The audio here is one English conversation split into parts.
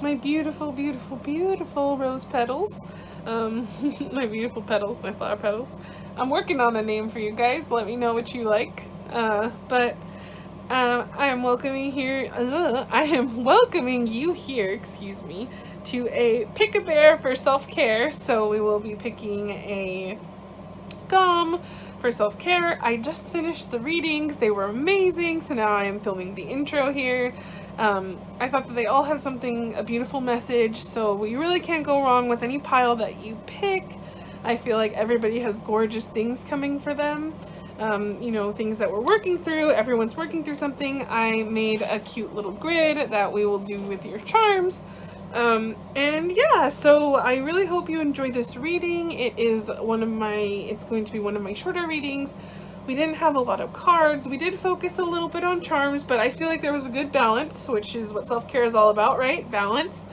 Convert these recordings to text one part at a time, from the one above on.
my beautiful, beautiful, beautiful rose petals. My beautiful petals, my flower petals. I'm working on a name for you guys. Let me know what you like. I am welcoming you here, excuse me, to a Pick a Bear for self-care. So we will be picking a gum for self-care. I just finished the readings. They were amazing. So now I am filming the intro here. I thought that they all had a beautiful message, so we really can't go wrong with any pile that you pick. I feel like everybody has gorgeous things coming for them. You know, things that we're working through. Everyone's working through something. I made a cute little grid that we will do with your charms. And yeah, so I really hope you enjoy this reading. It's going to be one of my shorter readings. We didn't have a lot of cards. We did focus a little bit on charms, but I feel like there was a good balance, which is what self-care is all about, right? Balance.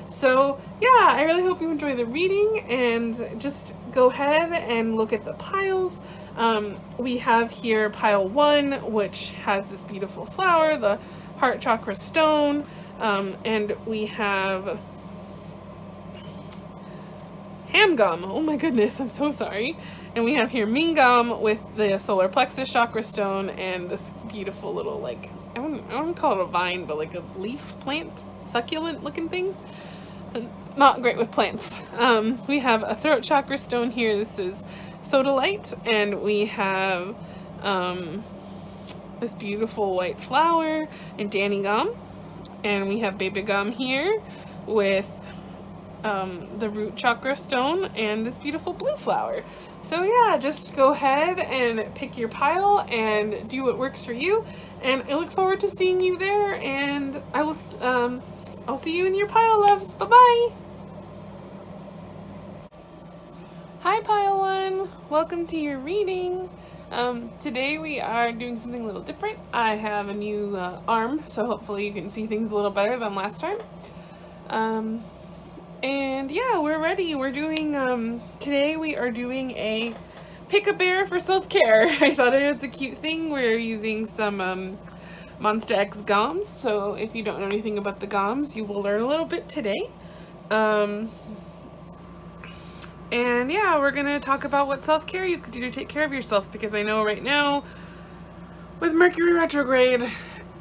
So yeah, I really hope you enjoy the reading, and just go ahead and look at the piles. We have here pile 1, which has this beautiful flower, the heart chakra stone, and we have Hamgom. Oh my goodness, I'm so sorry. And we have here Mingom with the solar plexus chakra stone and this beautiful little, like, I wouldn't call it a vine, but like a leaf plant, succulent looking thing. Not great with plants. We have a throat chakra stone here. This is sodalite, and we have this beautiful white flower and Danygom, and we have Bebegom here with the root chakra stone and this beautiful blue flower. So yeah, just go ahead and pick your pile and do what works for you, and I look forward to seeing you there, and I'll see you in your pile, loves. Bye bye. Hi pile 1, welcome to your reading. Today we are doing something a little different. I have a new arm, so hopefully you can see things a little better than last time. And yeah, we're ready. We're doing, today we are doing a Pick a Bear for self-care. I thought it was a cute thing. We're using some Monsta X goms, so if you don't know anything about the goms, you will learn a little bit today. And yeah, we're gonna talk about what self-care you could do to take care of yourself, because I know right now, with Mercury retrograde,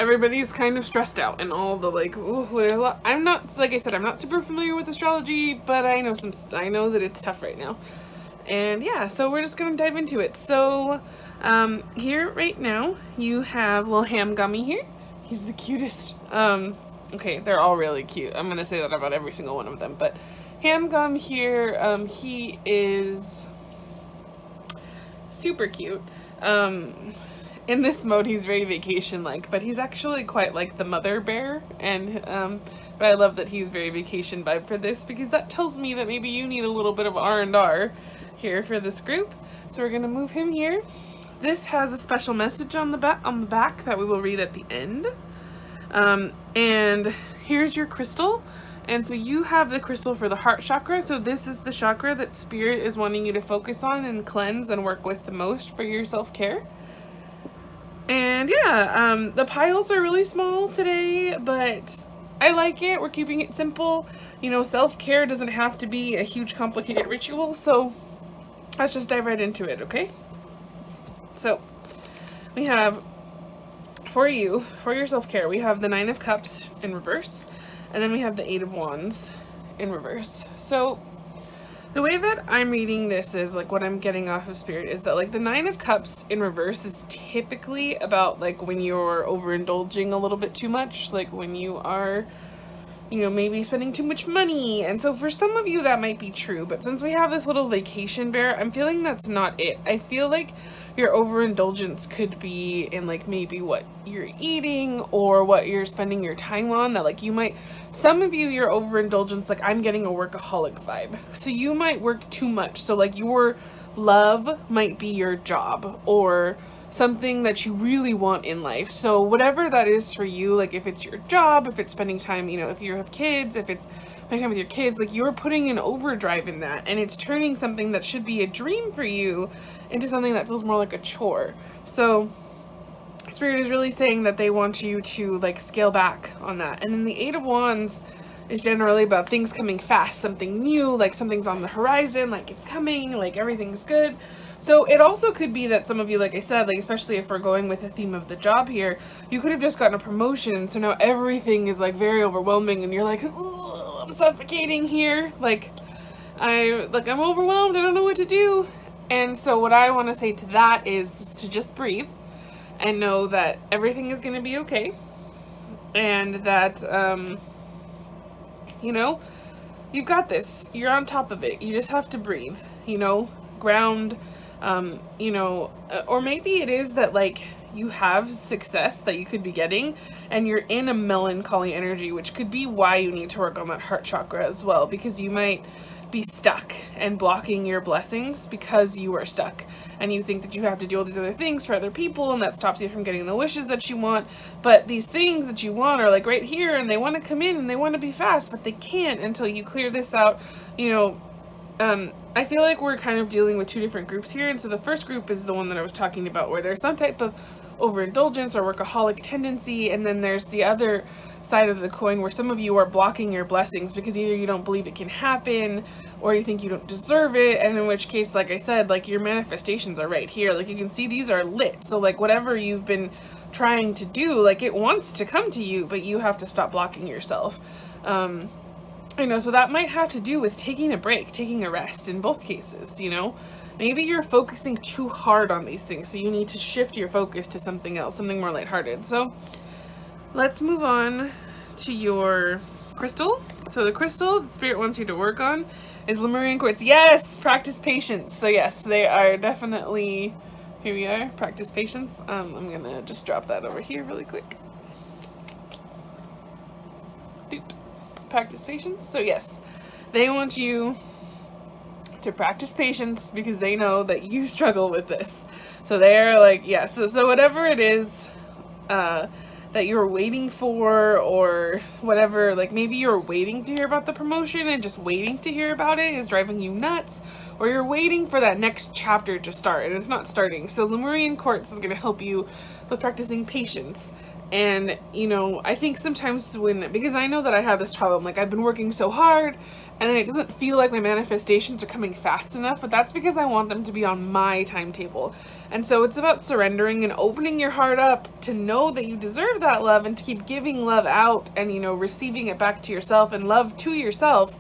everybody's kind of stressed out and all the like, ooh, there's a lot. I'm not, like I said, I'm not super familiar with astrology, but I know that it's tough right now. And yeah, so we're just gonna dive into it. So here right now you have little Hamgummy here. He's the cutest. Okay, they're all really cute. I'm gonna say that about every single one of them, but Hamgom here, he is super cute. In this mode, he's very vacation-like, but he's actually quite like the mother bear, and but I love that he's very vacation vibe for this, because that tells me that maybe you need a little bit of R&R here for this group. So we're gonna move him here. This has a special message on the back that we will read at the end. And here's your crystal. And so you have the crystal for the heart chakra. So this is the chakra that Spirit is wanting you to focus on and cleanse and work with the most for your self-care. And yeah, the piles are really small today, but I like it. We're keeping it simple. You know, self-care doesn't have to be a huge complicated ritual, so let's just dive right into it, okay? So we have, for your self-care, we have the 9 of Cups in reverse, and then we have the 8 of Wands in reverse. So the way that I'm reading this is, like, what I'm getting off of Spirit is that, like, the 9 of Cups in reverse is typically about, like, when you're overindulging a little bit too much, like when you are, you know, maybe spending too much money. And so for some of you that might be true, but since we have this little vacation bear, I'm feeling that's not it. I feel like your overindulgence could be in, like, maybe what you're eating or what you're spending your time on, that, like, you might, some of you, your overindulgence, like, I'm getting a workaholic vibe. So you might work too much. So, like, your love might be your job or something that you really want in life. So whatever that is for you, like, if it's your job, if it's spending time, you know, if you have kids, if it's spending time with your kids, like, you're putting an overdrive in that, and it's turning something that should be a dream for you into something that feels more like a chore. So Spirit is really saying that they want you to, like, scale back on that. And then the 8 of Wands, is generally about things coming fast, something new, like something's on the horizon, like it's coming, like everything's good. So it also could be that some of you, like I said, like especially if we're going with the theme of the job here, you could have just gotten a promotion, so now everything is like very overwhelming and you're like, I'm suffocating here, like I'm overwhelmed, I don't know what to do. And so what I want to say to that is to just breathe and know that everything is going to be okay, and that you know, you've got this, you're on top of it, you just have to breathe, you know, ground, you know, or maybe it is that like you have success that you could be getting and you're in a melancholy energy, which could be why you need to work on that heart chakra as well, because you might be stuck and blocking your blessings because you are stuck and you think that you have to do all these other things for other people, and that stops you from getting the wishes that you want. But these things that you want are like right here, and they want to come in and they want to be fast, but they can't until you clear this out, you know. I feel like we're kind of dealing with two different groups here. And so the first group is the one that I was talking about, where there's some type of overindulgence or workaholic tendency, and then there's the other side of the coin where some of you are blocking your blessings because either you don't believe it can happen or you think you don't deserve it, and in which case, like I said, like your manifestations are right here, like you can see these are lit, so like whatever you've been trying to do, like it wants to come to you, but you have to stop blocking yourself. I know, so that might have to do with taking a break, taking a rest in both cases, you know. Maybe you're focusing too hard on these things, so you need to shift your focus to something else, something more lighthearted. So let's move on to your crystal. So the crystal that Spirit wants you to work on is Lemurian quartz. Yes, practice patience. So yes, they are definitely, here we are, practice patience. I'm gonna just drop that over here really quick. Doot. Practice patience. So yes, they want you to practice patience because they know that you struggle with this. So they're like, yes, so whatever it is that you're waiting for, or whatever, like maybe you're waiting to hear about the promotion and just waiting to hear about it is driving you nuts, or you're waiting for that next chapter to start and it's not starting. So Lemurian quartz is going to help you with practicing patience. And, you know, I think sometimes because I know that I have this problem, like I've been working so hard and then it doesn't feel like my manifestations are coming fast enough, but that's because I want them to be on my timetable. And so it's about surrendering and opening your heart up to know that you deserve that love and to keep giving love out and, you know, receiving it back to yourself and love to yourself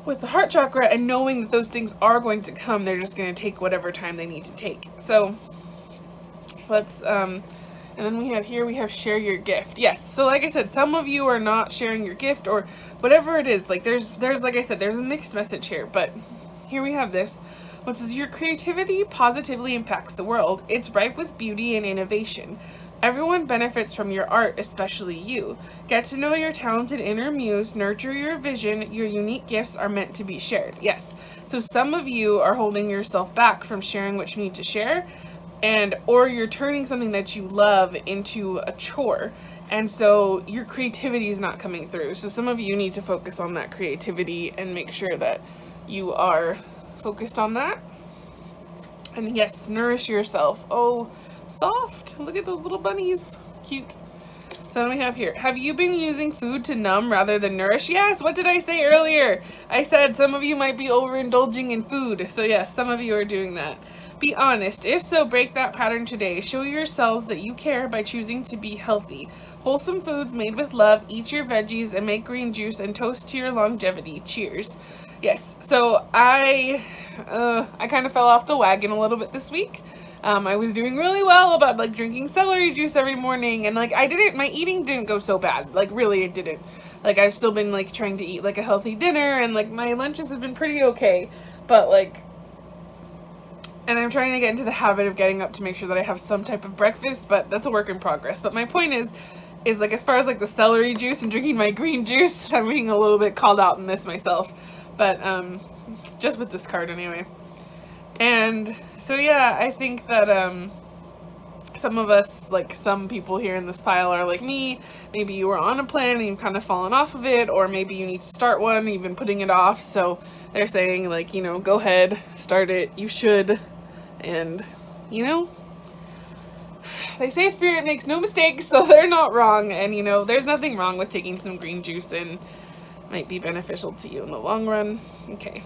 with the heart chakra, and knowing that those things are going to come. They're just going to take whatever time they need to take. So let's, and then we have share your gift. Yes, so like I said, some of you are not sharing your gift or whatever it is. Like there's like I said, there's a mixed message here, but here we have this, which is your creativity positively impacts the world. It's ripe with beauty and innovation. Everyone benefits from your art, especially you. Get to know your talented inner muse, nurture your vision. Your unique gifts are meant to be shared. Yes, so some of you are holding yourself back from sharing what you need to share, or you're turning something that you love into a chore, and so your creativity is not coming through. So some of you need to focus on that creativity and make sure that you are focused on that. And yes, nourish yourself. Oh, soft. Look at those little bunnies. Cute. So then we have here, have you been using food to numb rather than nourish? Yes, what did I say earlier? I said some of you might be overindulging in food. So yes, some of you are doing that. Be honest. If so, break that pattern today. Show yourselves that you care by choosing to be healthy. Wholesome foods made with love. Eat your veggies and make green juice and toast to your longevity. Cheers. Yes, so I kind of fell off the wagon a little bit this week. I was doing really well about like drinking celery juice every morning, and like my eating didn't go so bad. Like really it didn't. Like I've still been like trying to eat like a healthy dinner, and like my lunches have been pretty okay, but like, and I'm trying to get into the habit of getting up to make sure that I have some type of breakfast, but that's a work in progress. But my point is like as far as like the celery juice and drinking my green juice, I'm being a little bit called out in this myself. But just with this card anyway. And so yeah, I think that some of us, like some people here in this pile are like me. Maybe you were on a plan and you've kind of fallen off of it, or maybe you need to start one and you've been putting it off. So they're saying like, you know, go ahead, start it, you should. And you know, they say spirit makes no mistakes, so they're not wrong. And you know, there's nothing wrong with taking some green juice and might be beneficial to you in the long run. Okay,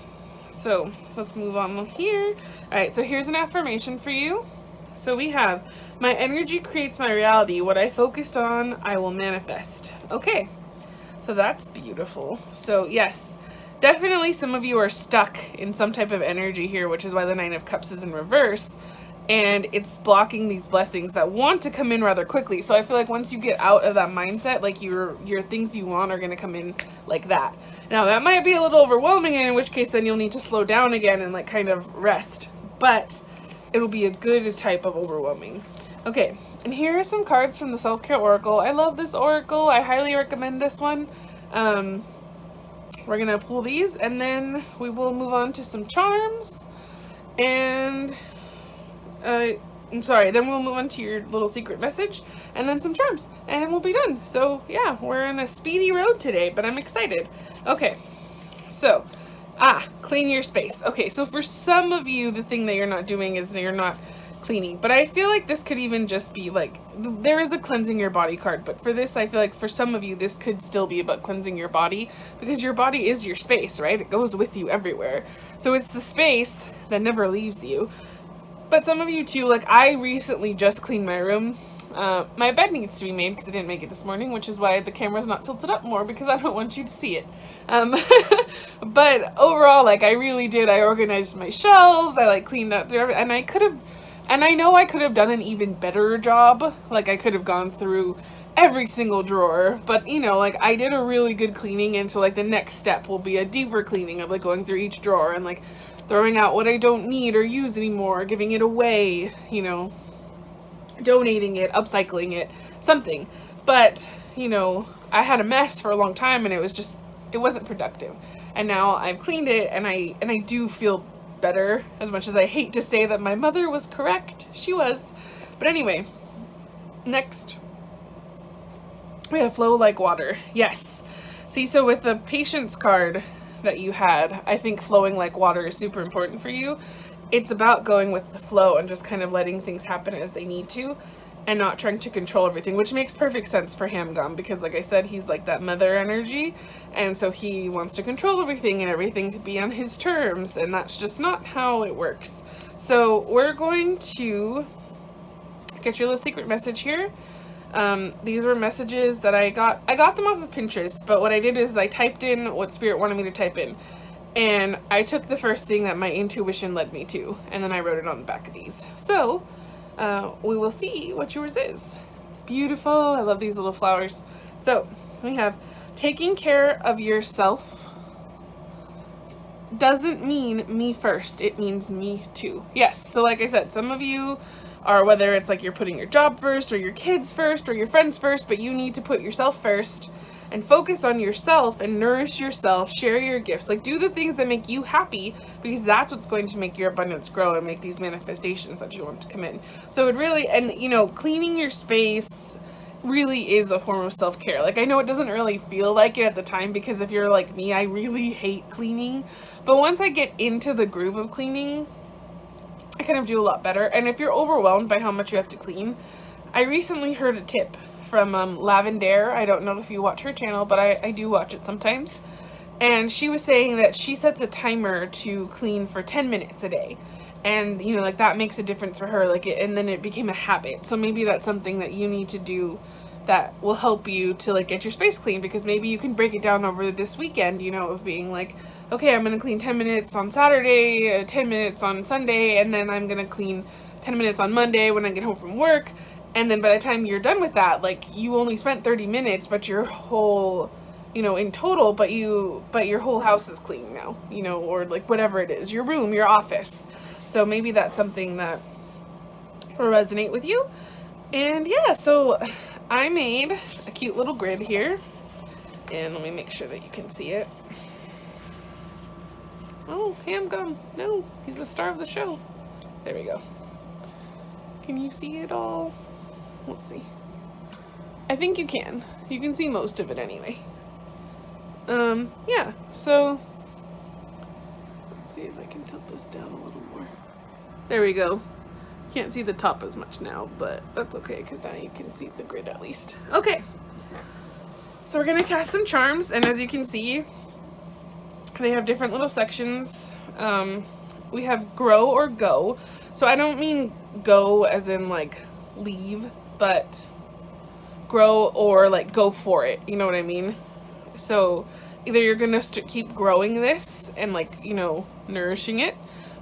so let's move on here. All right, so here's an affirmation for you. So we have, my energy creates my reality. What I focused on, I will manifest. Okay, so that's beautiful. So yes, definitely some of you are stuck in some type of energy here, which is why the Nine of Cups is in reverse. And it's blocking these blessings that want to come in rather quickly. So I feel like once you get out of that mindset, like your things you want are going to come in like that. Now that might be a little overwhelming, and in which case then you'll need to slow down again and like kind of rest. But it'll be a good type of overwhelming. Okay, and here are some cards from the Self-Care Oracle. I love this oracle. I highly recommend this one. We're going to pull these, and then we will move on to some charms. And I'm sorry, then we'll move on to your little secret message, and then some charms, and then we'll be done. So yeah, we're in a speedy road today, but I'm excited. Okay, so, clean your space. Okay, so for some of you, the thing that you're not doing is you're not cleaning, but I feel like this could even just be like, there is a cleansing your body card, but for this, I feel like for some of you, this could still be about cleansing your body, because your body is your space, right? It goes with you everywhere. So it's the space that never leaves you. But some of you too, like I recently just cleaned my room. My bed needs to be made because I didn't make it this morning, which is why the camera's not tilted up more, because I don't want you to see it. But overall, like I really did. I organized my shelves. I like cleaned up through everything, and I know I could have done an even better job. Like I could have gone through every single drawer, but you know, like I did a really good cleaning, and so like the next step will be a deeper cleaning of like going through each drawer and like throwing out what I don't need or use anymore, giving it away, you know, donating it, upcycling it, something. But, you know, I had a mess for a long time, and it wasn't productive. And now I've cleaned it, and I do feel better, as much as I hate to say that my mother was correct. She was. But anyway, next we have flow like water. Yes. See, so with the patience card that you had, I think flowing like water is super important for you. It's about going with the flow and just kind of letting things happen as they need to, and not trying to control everything, which makes perfect sense for Hamgom, because like I said, he's like that mother energy, and so he wants to control everything and everything to be on his terms, and that's just not how it works. So we're going to get your little secret message here. These were messages that I got them off of Pinterest, but what I did is I typed in what Spirit wanted me to type in, and I took the first thing that my intuition led me to, and then I wrote it on the back of these. So, we will see what yours is. It's beautiful. I love these little flowers. So, we have, taking care of yourself doesn't mean me first, it means me too. Yes, so like I said, some of you are, whether it's like you're putting your job first, or your kids first, or your friends first, but you need to put yourself first and focus on yourself and nourish yourself, share your gifts, like do the things that make you happy, because that's what's going to make your abundance grow and make these manifestations that you want to come in. So it really, and you know, cleaning your space really is a form of self-care. Like I know it doesn't really feel like it at the time, because if you're like me, I really hate cleaning, but once I get into the groove of cleaning, I kind of do a lot better. And if you're overwhelmed by how much you have to clean, I recently heard a tip from Lavender. I don't know if you watch her channel, but I do watch it sometimes. And she was saying that she sets a timer to clean for 10 minutes a day. And, you know, like that makes a difference for her. Like and then it became a habit. So maybe that's something that you need to do that will help you to like get your space clean, because maybe you can break it down over this weekend, you know, of being like, okay, I'm going to clean 10 minutes on Saturday, 10 minutes on Sunday, and then I'm going to clean 10 minutes on Monday when I get home from work. And then by the time you're done with that, like you only spent 30 minutes, but your whole, you know, in total, but your whole house is clean now, you know, or like whatever it is, your room, your office. So maybe that's something that will resonate with you. And yeah, so I made a cute little grid here, and let me make sure that you can see it. Oh, Hamgom. No, he's the star of the show. There we go. Can you see it all? Let's see. I think you can. You can see most of it anyway. Yeah, so let's see if I can tilt this down a little more. There we go. Can't see the top as much now, but that's okay, because now you can see the grid at least. Okay. So we're gonna cast some charms, and as you can see, they have different little sections. We have grow or go. So I don't mean go as in like leave, but grow or like go for it. You know what I mean? So either you're gonna keep growing this and like, you know, nourishing it,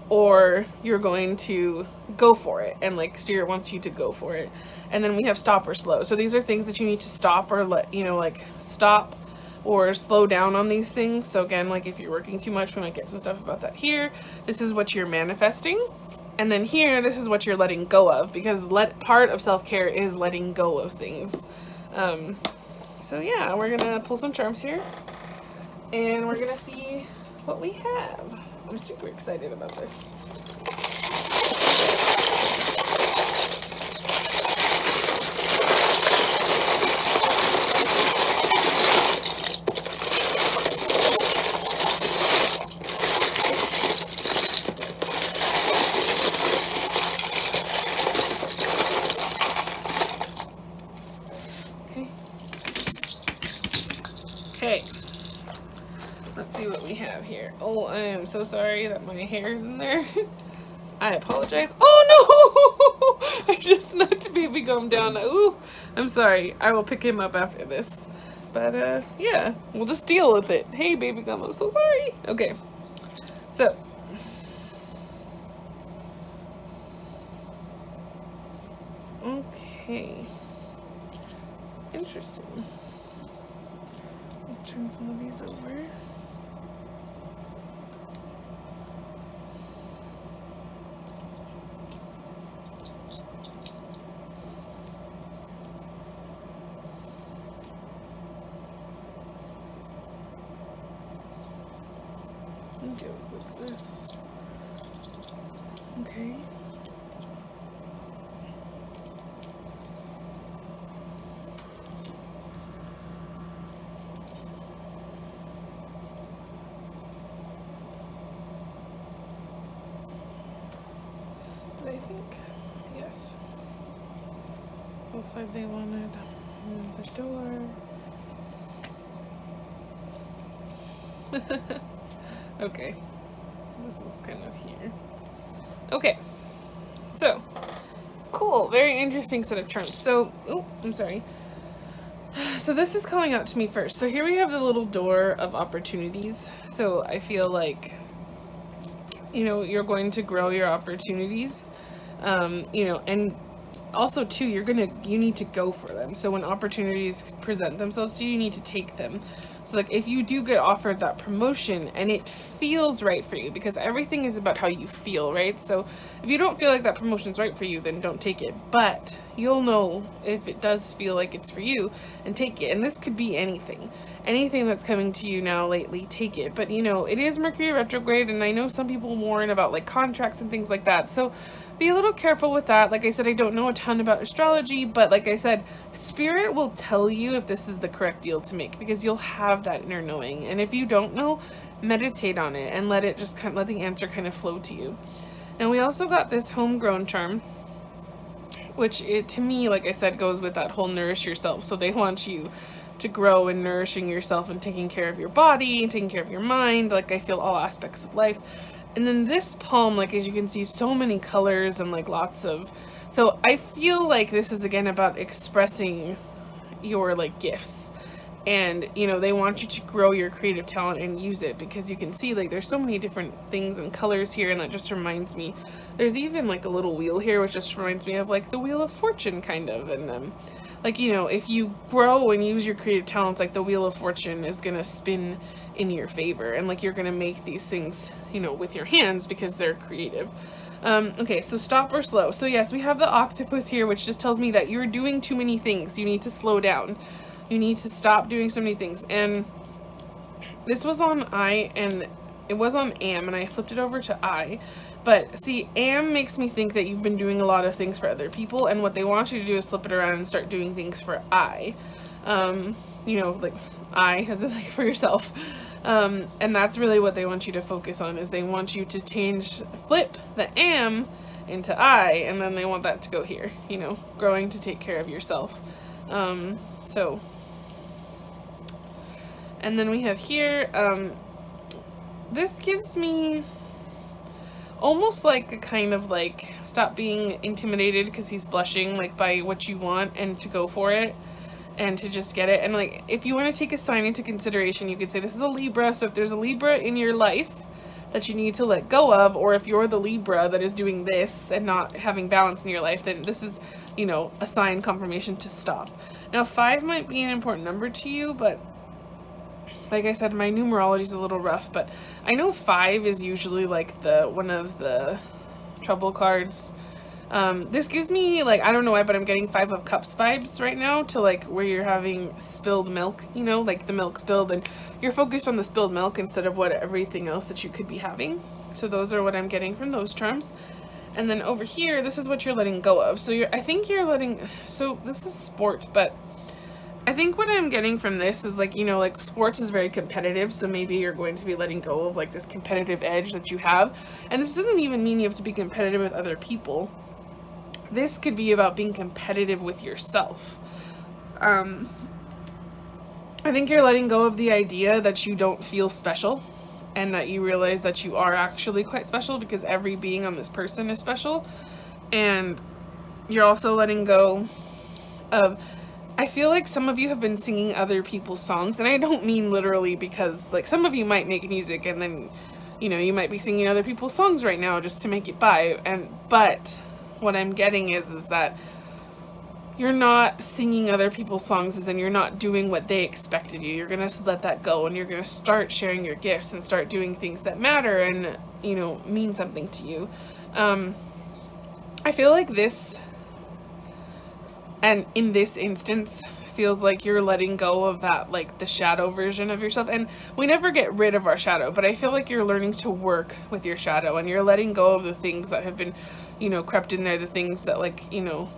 or you're going to go for it, and like Seer wants you to go for it. And then we have stop or slow. So these are things that you need to stop or let, you know, like stop or slow down on these things. So again, like if you're working too much, we might get some stuff about that here. This is what you're manifesting. And then here, this is what you're letting go of, because part of self-care is letting go of things. So yeah, we're gonna pull some charms here, and we're gonna see what we have. I'm super excited about this. Okay, let's see what we have here. Oh, I am so sorry that my hair's in there. I apologize. Oh no! I just knocked Bebegom down. Ooh, I'm sorry. I will pick him up after this. But yeah, we'll just deal with it. Hey Bebegom, I'm so sorry. Okay, so. Okay. Interesting. Let's turn some of these over. It goes like this. Okay. I think, yes. Outside they wanted the door. Okay, so this was kind of here. Okay, so cool, very interesting set of charms. So, oh, I'm sorry. So this is calling out to me first. So here we have the little door of opportunities. So I feel like, you know, you're going to grow your opportunities, you know, and also too, you need to go for them. So when opportunities present themselves to you, you need to take them. So like if you do get offered that promotion and it feels right for you, because everything is about how you feel, right? So if you don't feel like that promotion's right for you, then don't take it. But you'll know if it does feel like it's for you, and take it. And this could be anything. Anything that's coming to you now lately, take it. But you know, it is Mercury retrograde, and I know some people warn about like contracts and things like that. So be a little careful with that. Like I said, I don't know a ton about astrology, but like I said, Spirit will tell you if this is the correct deal to make, because you'll have that inner knowing. And if you don't know, meditate on it and let it just kind of, let the answer kind of flow to you. And we also got this homegrown charm, which to me, like I said, goes with that whole nourish yourself. So they want you to grow in nourishing yourself and taking care of your body and taking care of your mind. Like I feel all aspects of life. And then this palm, like as you can see, so many colors and like lots of, so I feel like this is again about expressing your like gifts. And you know, they want you to grow your creative talent and use it, because you can see like there's so many different things and colors here. And that just reminds me, there's even like a little wheel here, which just reminds me of like the Wheel of Fortune kind of. And like, you know, if you grow and use your creative talents, like the Wheel of Fortune is gonna spin in your favor, and like you're gonna make these things, you know, with your hands because they're creative. Okay, so stop or slow. So yes, we have the octopus here, which just tells me that you're doing too many things. You need to slow down. You need to stop doing so many things. And this was on I, and it was on am, and I flipped it over to I. But see, am makes me think that you've been doing a lot of things for other people, and what they want you to do is flip it around and start doing things for I. You know, like I, as in like for yourself. And that's really what they want you to focus on, is they want you to flip the am into I, and then they want that to go here, you know, growing to take care of yourself. So And then we have here, this gives me almost like a kind of like, stop being intimidated because he's blushing, like, by what you want, and to go for it and to just get it. And like, if you want to take a sign into consideration, you could say this is a Libra. So if there's a Libra in your life that you need to let go of, or if you're the Libra that is doing this and not having balance in your life, then this is, you know, a sign, confirmation to stop. Now 5 might be an important number to you, but like I said, my numerology is a little rough, but I know 5 is usually like one of the trouble cards. This gives me, like, I don't know why, but I'm getting 5 of Cups vibes right now, to like where you're having spilled milk, you know, like the milk spilled and you're focused on the spilled milk instead of what everything else that you could be having. So those are what I'm getting from those charms. And then over here, this is what you're letting go of. So I think you're letting, so this is sport, but I think what I'm getting from this is, like, you know, like sports is very competitive, so maybe you're going to be letting go of like this competitive edge that you have. And this doesn't even mean you have to be competitive with other people. This could be about being competitive with yourself. I think you're letting go of the idea that you don't feel special, and that you realize that you are actually quite special, because every being on this person is special. And you're also letting go of, I feel like some of you have been singing other people's songs, and I don't mean literally, because like some of you might make music and then, you know, you might be singing other people's songs right now just to make it by, but what I'm getting is that you're not singing other people's songs, as in you're not doing what they expected you. You're gonna let that go, and you're gonna start sharing your gifts and start doing things that matter and, you know, mean something to you. I feel like this, and in this instance, feels like you're letting go of that, like the shadow version of yourself. And we never get rid of our shadow, but I feel like you're learning to work with your shadow, and you're letting go of the things that have been, you know, crept in there, the things that, like, you know,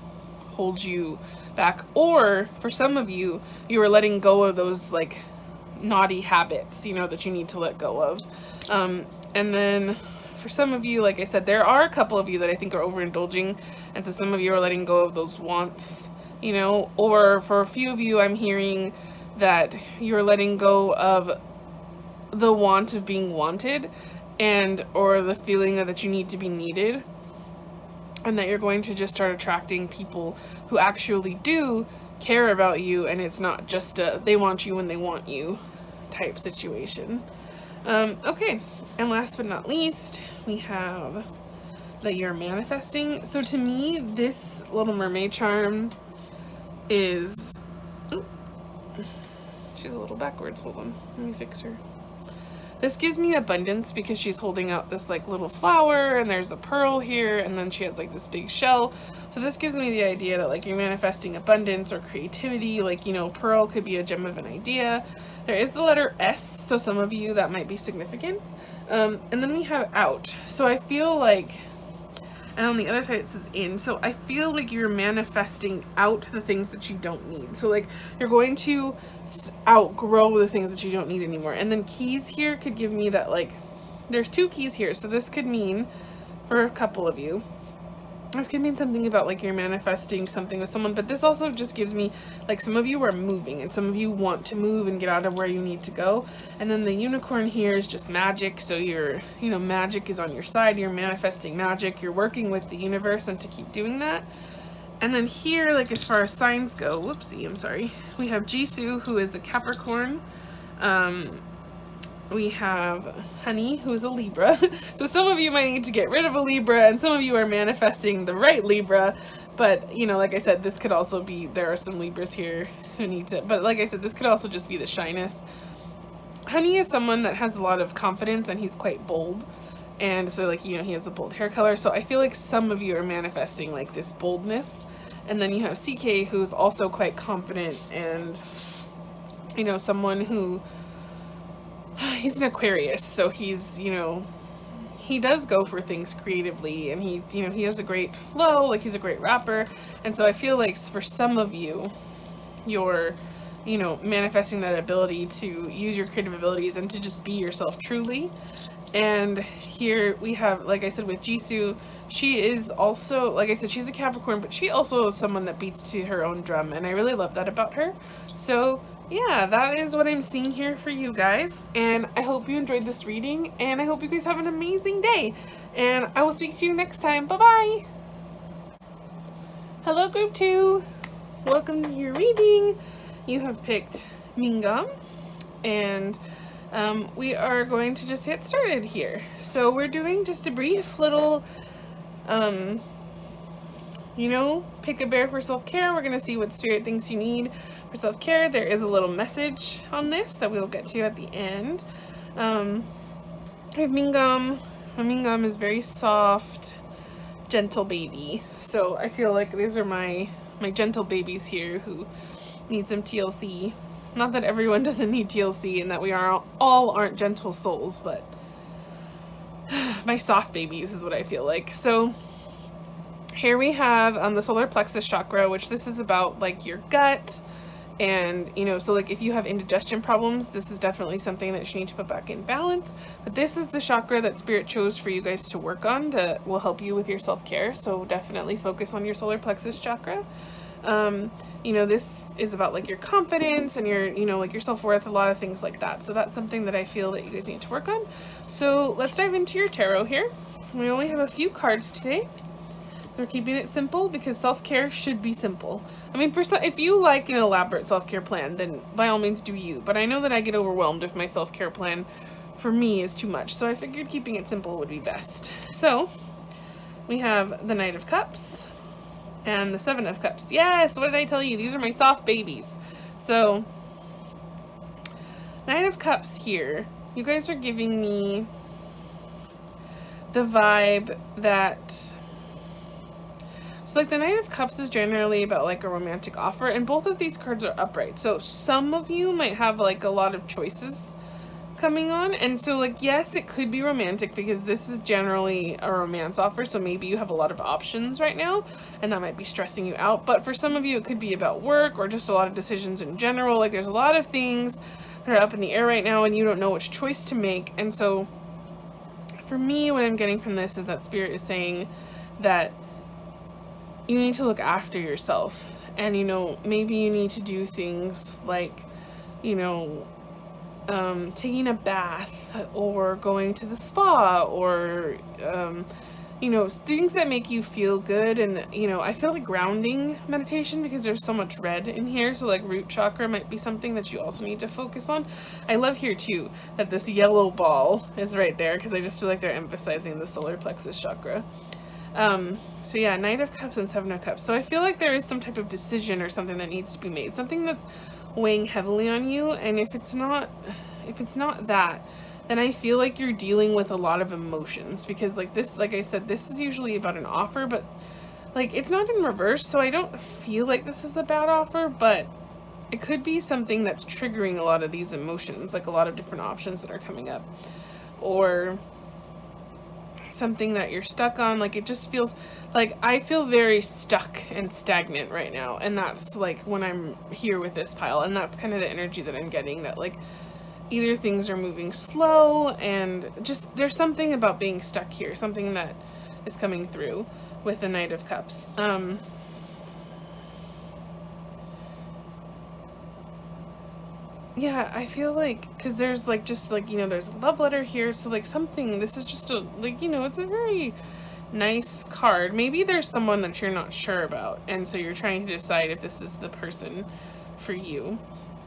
hold you back. Or for some of you, you are letting go of those like naughty habits, you know, that you need to let go of. And then for some of you, like I said, there are a couple of you that I think are overindulging, and so some of you are letting go of those wants, you know. Or for a few of you, I'm hearing that you're letting go of the want of being wanted, and or the feeling that you need to be needed, and that you're going to just start attracting people who actually do care about you, and it's not just a they want you when they want you type situation. Okay, and last but not least, we have that you're manifesting. So to me, this Little Mermaid charm is, ooh, she's a little backwards, hold on, let me fix her. This gives me abundance, because she's holding out this like little flower, and there's a pearl here, and then she has like this big shell. So this gives me the idea that like you're manifesting abundance or creativity. Like, you know, pearl could be a gem of an idea. There is the letter S, so some of you that might be significant. And then we have out. So I feel like, and on the other side it says in. So I feel like you're manifesting out the things that you don't need. So like you're going to outgrow the things that you don't need anymore. And then keys here could give me that, like, there's 2 keys here. So this could mean, for a couple of you, this could mean something about like you're manifesting something with someone, but this also just gives me like some of you are moving, and some of you want to move and get out of where you need to go. And then the unicorn here is just magic. So you're, you know, magic is on your side. You're manifesting magic. You're working with the universe, and to keep doing that. And then here, like as far as signs go, whoopsie, I'm sorry. We have Jisoo, who is a Capricorn. We have Honey, who is a Libra. So some of you might need to get rid of a Libra, and some of you are manifesting the right Libra. But, you know, like I said, this could also be, there are some Libras here who need to, but like I said, this could also just be the shyness. Honey is someone that has a lot of confidence, and he's quite bold. And so, like, you know, he has a bold hair color. So I feel like some of you are manifesting like this boldness. And then you have CK, who's also quite confident, and, you know, someone who, he's an Aquarius, so he's, you know, he does go for things creatively, and he, you know, he has a great flow, like he's a great rapper. And so I feel like for some of you, you're, you know, manifesting that ability to use your creative abilities and to just be yourself truly. And here we have, like I said, with Jisoo, she is also, like I said, she's a Capricorn, but she also is someone that beats to her own drum, and I really love that about her. So yeah, that is what I'm seeing here for you guys. And I hope you enjoyed this reading, and I hope you guys have an amazing day. And I will speak to you next time. Bye-bye. Hello, group 2. Welcome to your reading. You have picked Mingom, and we are going to just get started here. So we're doing just a brief little, pick a bear for self-care. We're going to see what spirit thinks you need for self-care. There is a little message on this that we'll get to at the end. I have Mingom. Mingom is very soft, gentle baby. So I feel like these are my gentle babies here who need some TLC. Not that everyone doesn't need TLC and that we all aren't gentle souls, but my soft babies is what I feel like. So here we have the solar plexus chakra, which this is about like your gut. And, so like if you have indigestion problems, this is definitely something that you need to put back in balance. But this is the chakra that Spirit chose for you guys to work on that will help you with your self-care. So definitely focus on your solar plexus chakra. This is about like your confidence and your, like your self-worth, a lot of things like that. So that's something that I feel that you guys need to work on. So let's dive into your tarot here. We only have a few cards today. We're keeping it simple because self-care should be simple. I mean, if you like an elaborate self-care plan, then by all means do you. But I know that I get overwhelmed if my self-care plan for me is too much. So I figured keeping it simple would be best. So we have the Knight of Cups and the Seven of Cups. Yes, what did I tell you? These are my soft babies. So Knight of Cups here. You guys are giving me the vibe that... So like the Knight of Cups is generally about like a romantic offer, and both of these cards are upright. So some of you might have like a lot of choices coming on, and so like yes, it could be romantic because this is generally a romance offer, so maybe you have a lot of options right now and that might be stressing you out. But for some of you it could be about work or just a lot of decisions in general. Like there's a lot of things that are up in the air right now and you don't know which choice to make. And so for me, what I'm getting from this is that Spirit is saying that you need to look after yourself, and maybe you need to do things like taking a bath or going to the spa or things that make you feel good. And I feel like grounding meditation because there's so much red in here, so like root chakra might be something that you also need to focus on. I love here too that this yellow ball is right there because I just feel like they're emphasizing the solar plexus chakra. So yeah, Knight of Cups and Seven of Cups. So I feel like there is some type of decision or something that needs to be made, something that's weighing heavily on you. And if it's not that, then I feel like you're dealing with a lot of emotions, because like this, like I said, this is usually about an offer, but like it's not in reverse. So I don't feel like this is a bad offer, but it could be something that's triggering a lot of these emotions, like a lot of different options that are coming up, or something that you're stuck on. Like it just feels like I feel very stuck and stagnant right now, and that's like when I'm here with this pile, and that's kind of the energy that I'm getting, that like either things are moving slow and just there's something about being stuck here, something that is coming through with the Knight of Cups. Yeah, I feel like, because there's like just like there's a love letter here, so like something, this is just a like it's a very nice card. Maybe there's someone that you're not sure about, and so you're trying to decide if this is the person for you.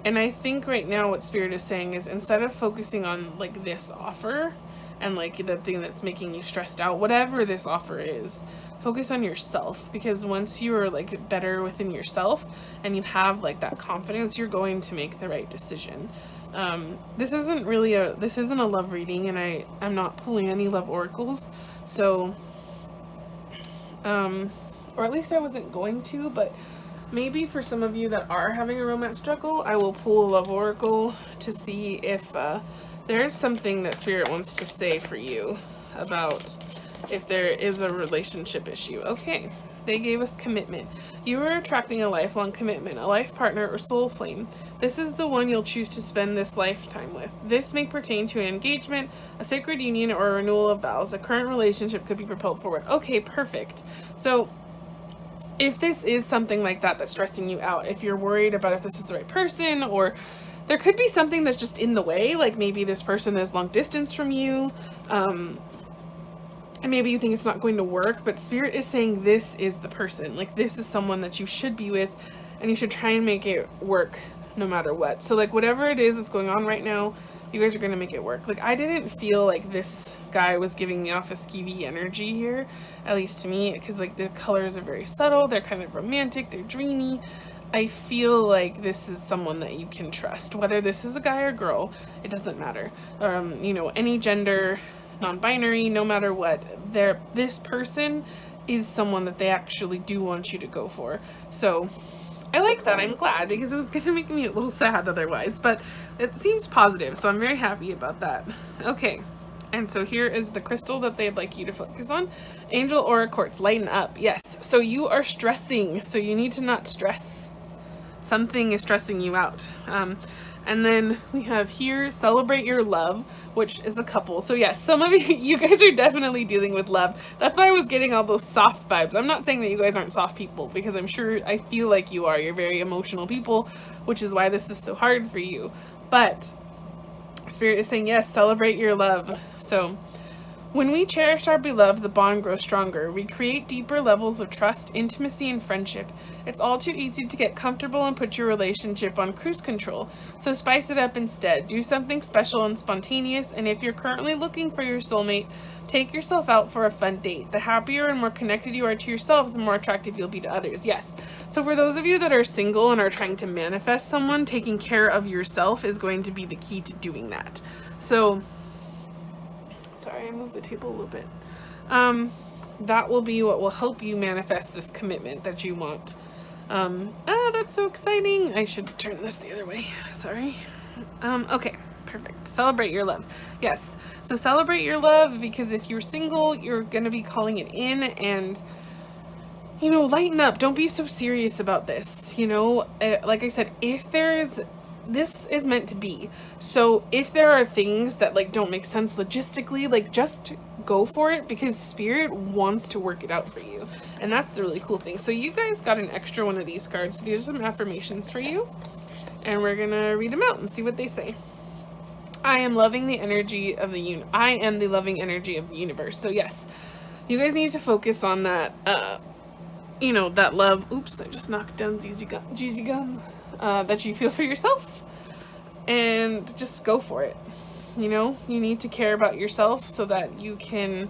And I think right now what Spirit is saying is, instead of focusing on like this offer and like the thing that's making you stressed out, whatever this offer is, focus on yourself, because once you are like better within yourself and you have like that confidence, you're going to make the right decision. This isn't a love reading, and I'm not pulling any love oracles, so or at least I wasn't going to, but maybe for some of you that are having a romance struggle, I will pull a love oracle to see if there's something that Spirit wants to say for you about if there is a relationship issue. Okay, they gave us commitment. You are attracting a lifelong commitment, a life partner or soul flame. This is the one you'll choose to spend this lifetime with. This may pertain to an engagement, a sacred union, or a renewal of vows. A current relationship could be propelled forward. Okay, perfect. So if this is something like that that's stressing you out, if you're worried about if this is the right person, or there could be something that's just in the way, like maybe this person is long distance from you, and maybe you think it's not going to work, but Spirit is saying this is the person. Like, this is someone that you should be with, and you should try and make it work no matter what. So, like, whatever it is that's going on right now, you guys are going to make it work. Like, I didn't feel like this guy was giving me off a skeevy energy here, at least to me, because, like, the colors are very subtle, they're kind of romantic, they're dreamy. I feel like this is someone that you can trust. Whether this is a guy or girl, it doesn't matter. You know, any gender, non-binary, no matter what, this person is someone that they actually do want you to go for. So I like that. I'm glad, because it was going to make me a little sad otherwise, but it seems positive, so I'm very happy about that. Okay, and so here is the crystal that they'd like you to focus on. Angel Aura Quartz, lighten up. Yes, so you are stressing, so you need to not stress. Something is stressing you out. And then we have here, celebrate your love, which is a couple. So yes, some of you guys are definitely dealing with love. That's why I was getting all those soft vibes. I'm not saying that you guys aren't soft people, because I'm sure, I feel like you are. You're very emotional people, which is why this is so hard for you. But Spirit is saying, yes, celebrate your love. So when we cherish our beloved, the bond grows stronger. We create deeper levels of trust, intimacy, and friendship. It's all too easy to get comfortable and put your relationship on cruise control. So spice it up instead. Do something special and spontaneous, and if you're currently looking for your soulmate, take yourself out for a fun date. The happier and more connected you are to yourself, the more attractive you'll be to others. Yes. So for those of you that are single and are trying to manifest someone, taking care of yourself is going to be the key to doing that. So sorry, I moved the table a little bit. That will be what will help you manifest this commitment that you want. That's so exciting. I should turn this the other way. Sorry. Okay, perfect. Celebrate your love. Yes. So celebrate your love, because if you're single, you're going to be calling it in, and, you know, lighten up. Don't be so serious about this. You know, like I said, this is meant to be. So if there are things that, like, don't make sense logistically, like, just go for it, because Spirit wants to work it out for you. And that's the really cool thing. So you guys got an extra one of these cards. So these are some affirmations for you, and we're gonna read them out and see what they say. I am loving the energy of I am the loving energy of the universe. So yes, you guys need to focus on that, you know, that love. Oops, I just knocked down Jeezy Gum. That you feel for yourself, and just go for it. You know, you need to care about yourself so that you can,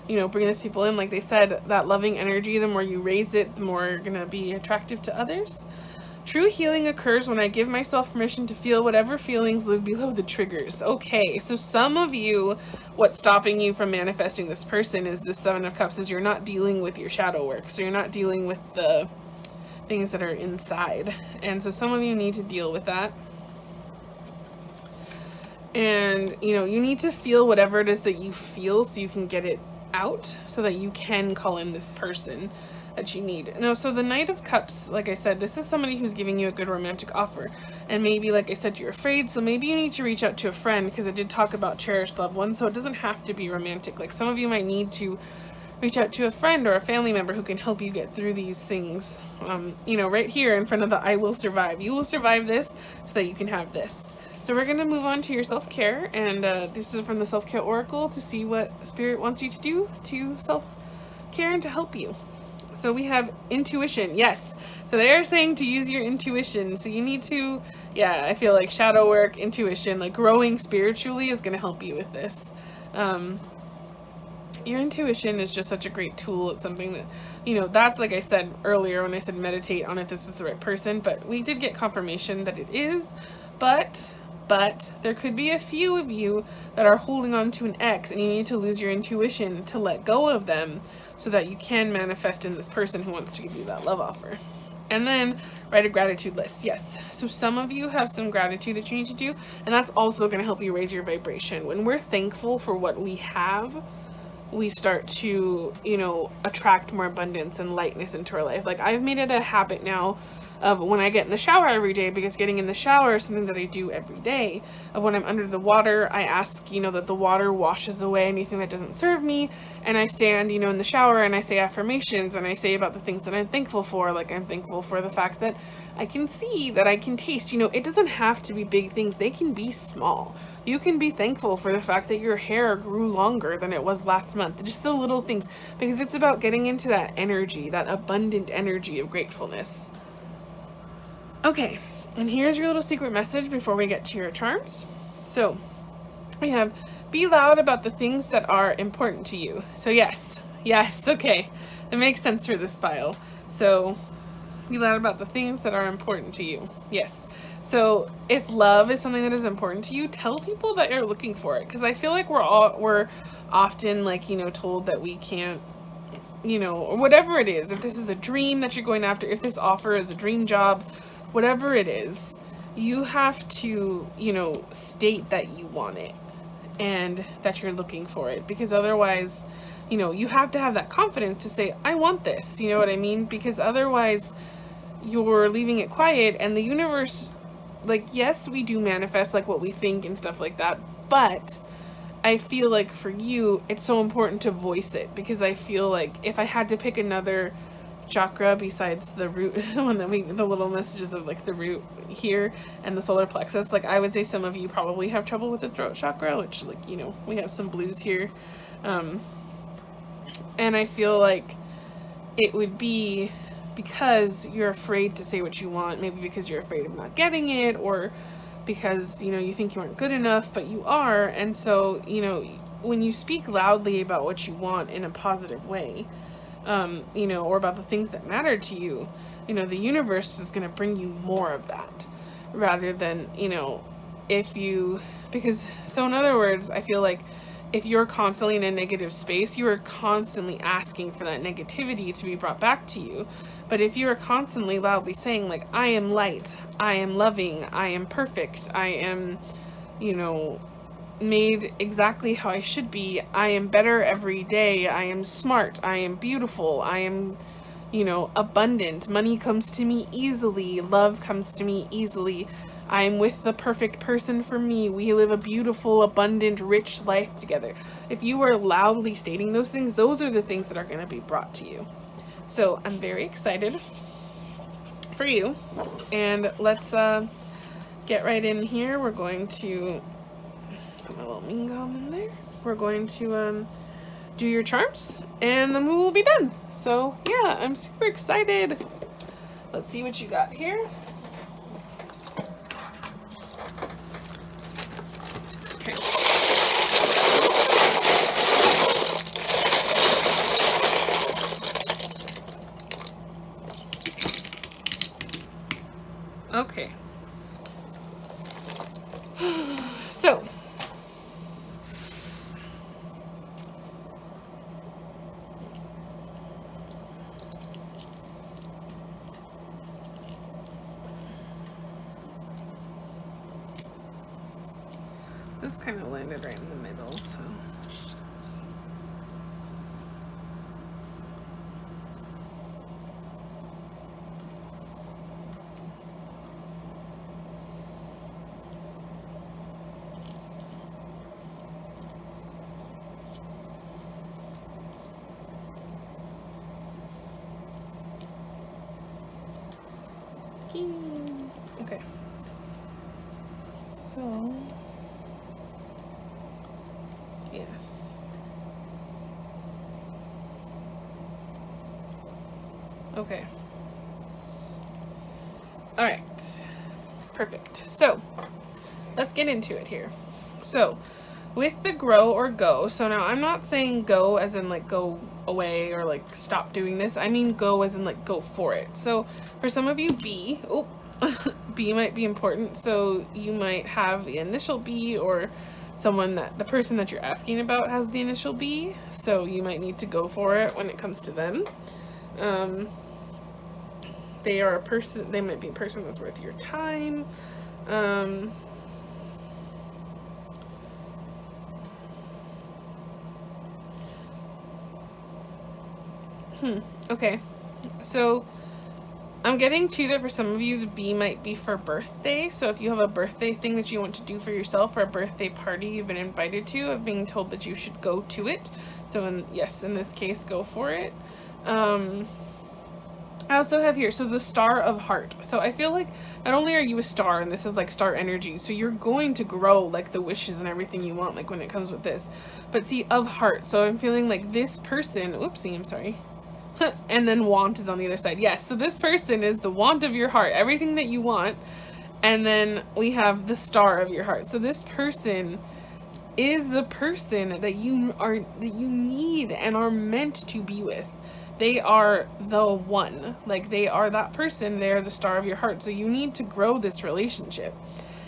you know, bring those people in. Like they said, that loving energy, the more you raise it, the more you're gonna be attractive to others. True healing occurs when I give myself permission to feel whatever feelings live below the triggers. Okay, so some of you, what's stopping you from manifesting this person is the Seven of Cups, is you're not dealing with your shadow work. So you're not dealing with the things that are inside, and so some of you need to deal with that. And, you know, you need to feel whatever it is that you feel so you can get it out, so that you can call in this person that you need. No, so the Knight of Cups, like I said, this is somebody who's giving you a good romantic offer, and maybe, like I said, you're afraid, so maybe you need to reach out to a friend, because I did talk about cherished loved ones, so it doesn't have to be romantic. Like, some of you might need to reach out to a friend or a family member who can help you get through these things. You know, right here in front of the I will survive. You will survive this so that you can have this. So we're going to move on to your self-care, and this is from the Self-Care Oracle to see what Spirit wants you to do to self-care and to help you. So we have intuition. Yes. So they are saying to use your intuition. So you need to, yeah, I feel like shadow work, intuition, like growing spiritually is going to help you with this. Your intuition is just such a great tool. It's something that, you know, that's, like I said earlier when I said meditate on if this is the right person, but we did get confirmation that it is, but there could be a few of you that are holding on to an ex, and you need to lose your intuition to let go of them so that you can manifest in this person who wants to give you that love offer. And then write a gratitude list. Yes. So some of you have some gratitude that you need to do, and that's also going to help you raise your vibration. When we're thankful for what we have, we start to, you know, attract more abundance and lightness into our life. Like, I've made it a habit now of when I get in the shower every day, because getting in the shower is something that I do every day. Of when I'm under the water, I ask, you know, that the water washes away anything that doesn't serve me, and I stand, you know, in the shower and I say affirmations, and I say about the things that I'm thankful for. Like, I'm thankful for the fact that I can see, that I can taste. You know, it doesn't have to be big things. They can be small. You can be thankful for the fact that your hair grew longer than it was last month. Just the little things, because it's about getting into that energy, that abundant energy of gratefulness. Okay, and here's your little secret message before we get to your charms. So we have, be loud about the things that are important to you. So yes, okay, that makes sense for this file. So be loud about the things that are important to you. Yes. So if love is something that is important to you, tell people that you're looking for it. Because I feel like we're often, like, you know, told that we can't, you know, or whatever it is. If this is a dream that you're going after, if this offer is a dream job, whatever it is, you have to, you know, state that you want it and that you're looking for it. Because otherwise, you know, you have to have that confidence to say, I want this. You know what I mean? Because otherwise you're leaving it quiet, and the universe, like, yes, we do manifest like what we think and stuff like that, but I feel like for you, it's so important to voice it, because I feel like if I had to pick another chakra besides the root, the one that the little messages of like the root here and the solar plexus, like, I would say some of you probably have trouble with the throat chakra, which, like, you know, we have some blues here. And I feel like it would be because you're afraid to say what you want, maybe because you're afraid of not getting it, or because, you know, you think you aren't good enough, but you are. And so, you know, when you speak loudly about what you want in a positive way, you know, or about the things that matter to you, you know, the universe is going to bring you more of that, rather than, you know, if you, because, so in other words, I feel like if you're constantly in a negative space, you are constantly asking for that negativity to be brought back to you. But if you are constantly loudly saying, like, I am light, I am loving, I am perfect, I am, you know, made exactly how I should be, I am better every day, I am smart, I am beautiful, I am, you know, abundant, money comes to me easily, love comes to me easily, I'm with the perfect person for me, we live a beautiful, abundant, rich life together. If you are loudly stating those things, those are the things that are going to be brought to you. So I'm very excited for you, and let's get right in here. We're going to put my little Mingom in there. We're going to do your charms, and then we will be done. So yeah, I'm super excited. Let's see what you got here. Okay. Okay. So, this kind of landed right in the middle, so. Okay. So, yes. Okay. All right. Perfect. So, let's get into it here. So, with the grow or go, so now I'm not saying go as in like go away or like stop doing this. I mean go as in like go for it. So for some of you, B, B might be important. So you might have the initial B, or someone that the person that you're asking about has the initial B. So you might need to go for it when it comes to them. They are a person, they might be a person that's worth your time. Okay, so I'm getting too that for some of you, the B might be for birthday. So if you have a birthday thing that you want to do for yourself, or a birthday party you've been invited to, of being told that you should go to it. So yes, in this case, go for it. I also have here, so the Star of Heart. So I feel like not only are you a star, and this is like star energy, so you're going to grow like the wishes and everything you want, like when it comes with this. But see, of heart. So I'm feeling like this person, oopsie, I'm sorry. And then want is on the other side. Yes, so this person is the want of your heart, everything that you want. And then we have the star of your heart. So this person is the person that you need and are meant to be with. They are the one. Like, they are that person. They are the star of your heart. So you need to grow this relationship.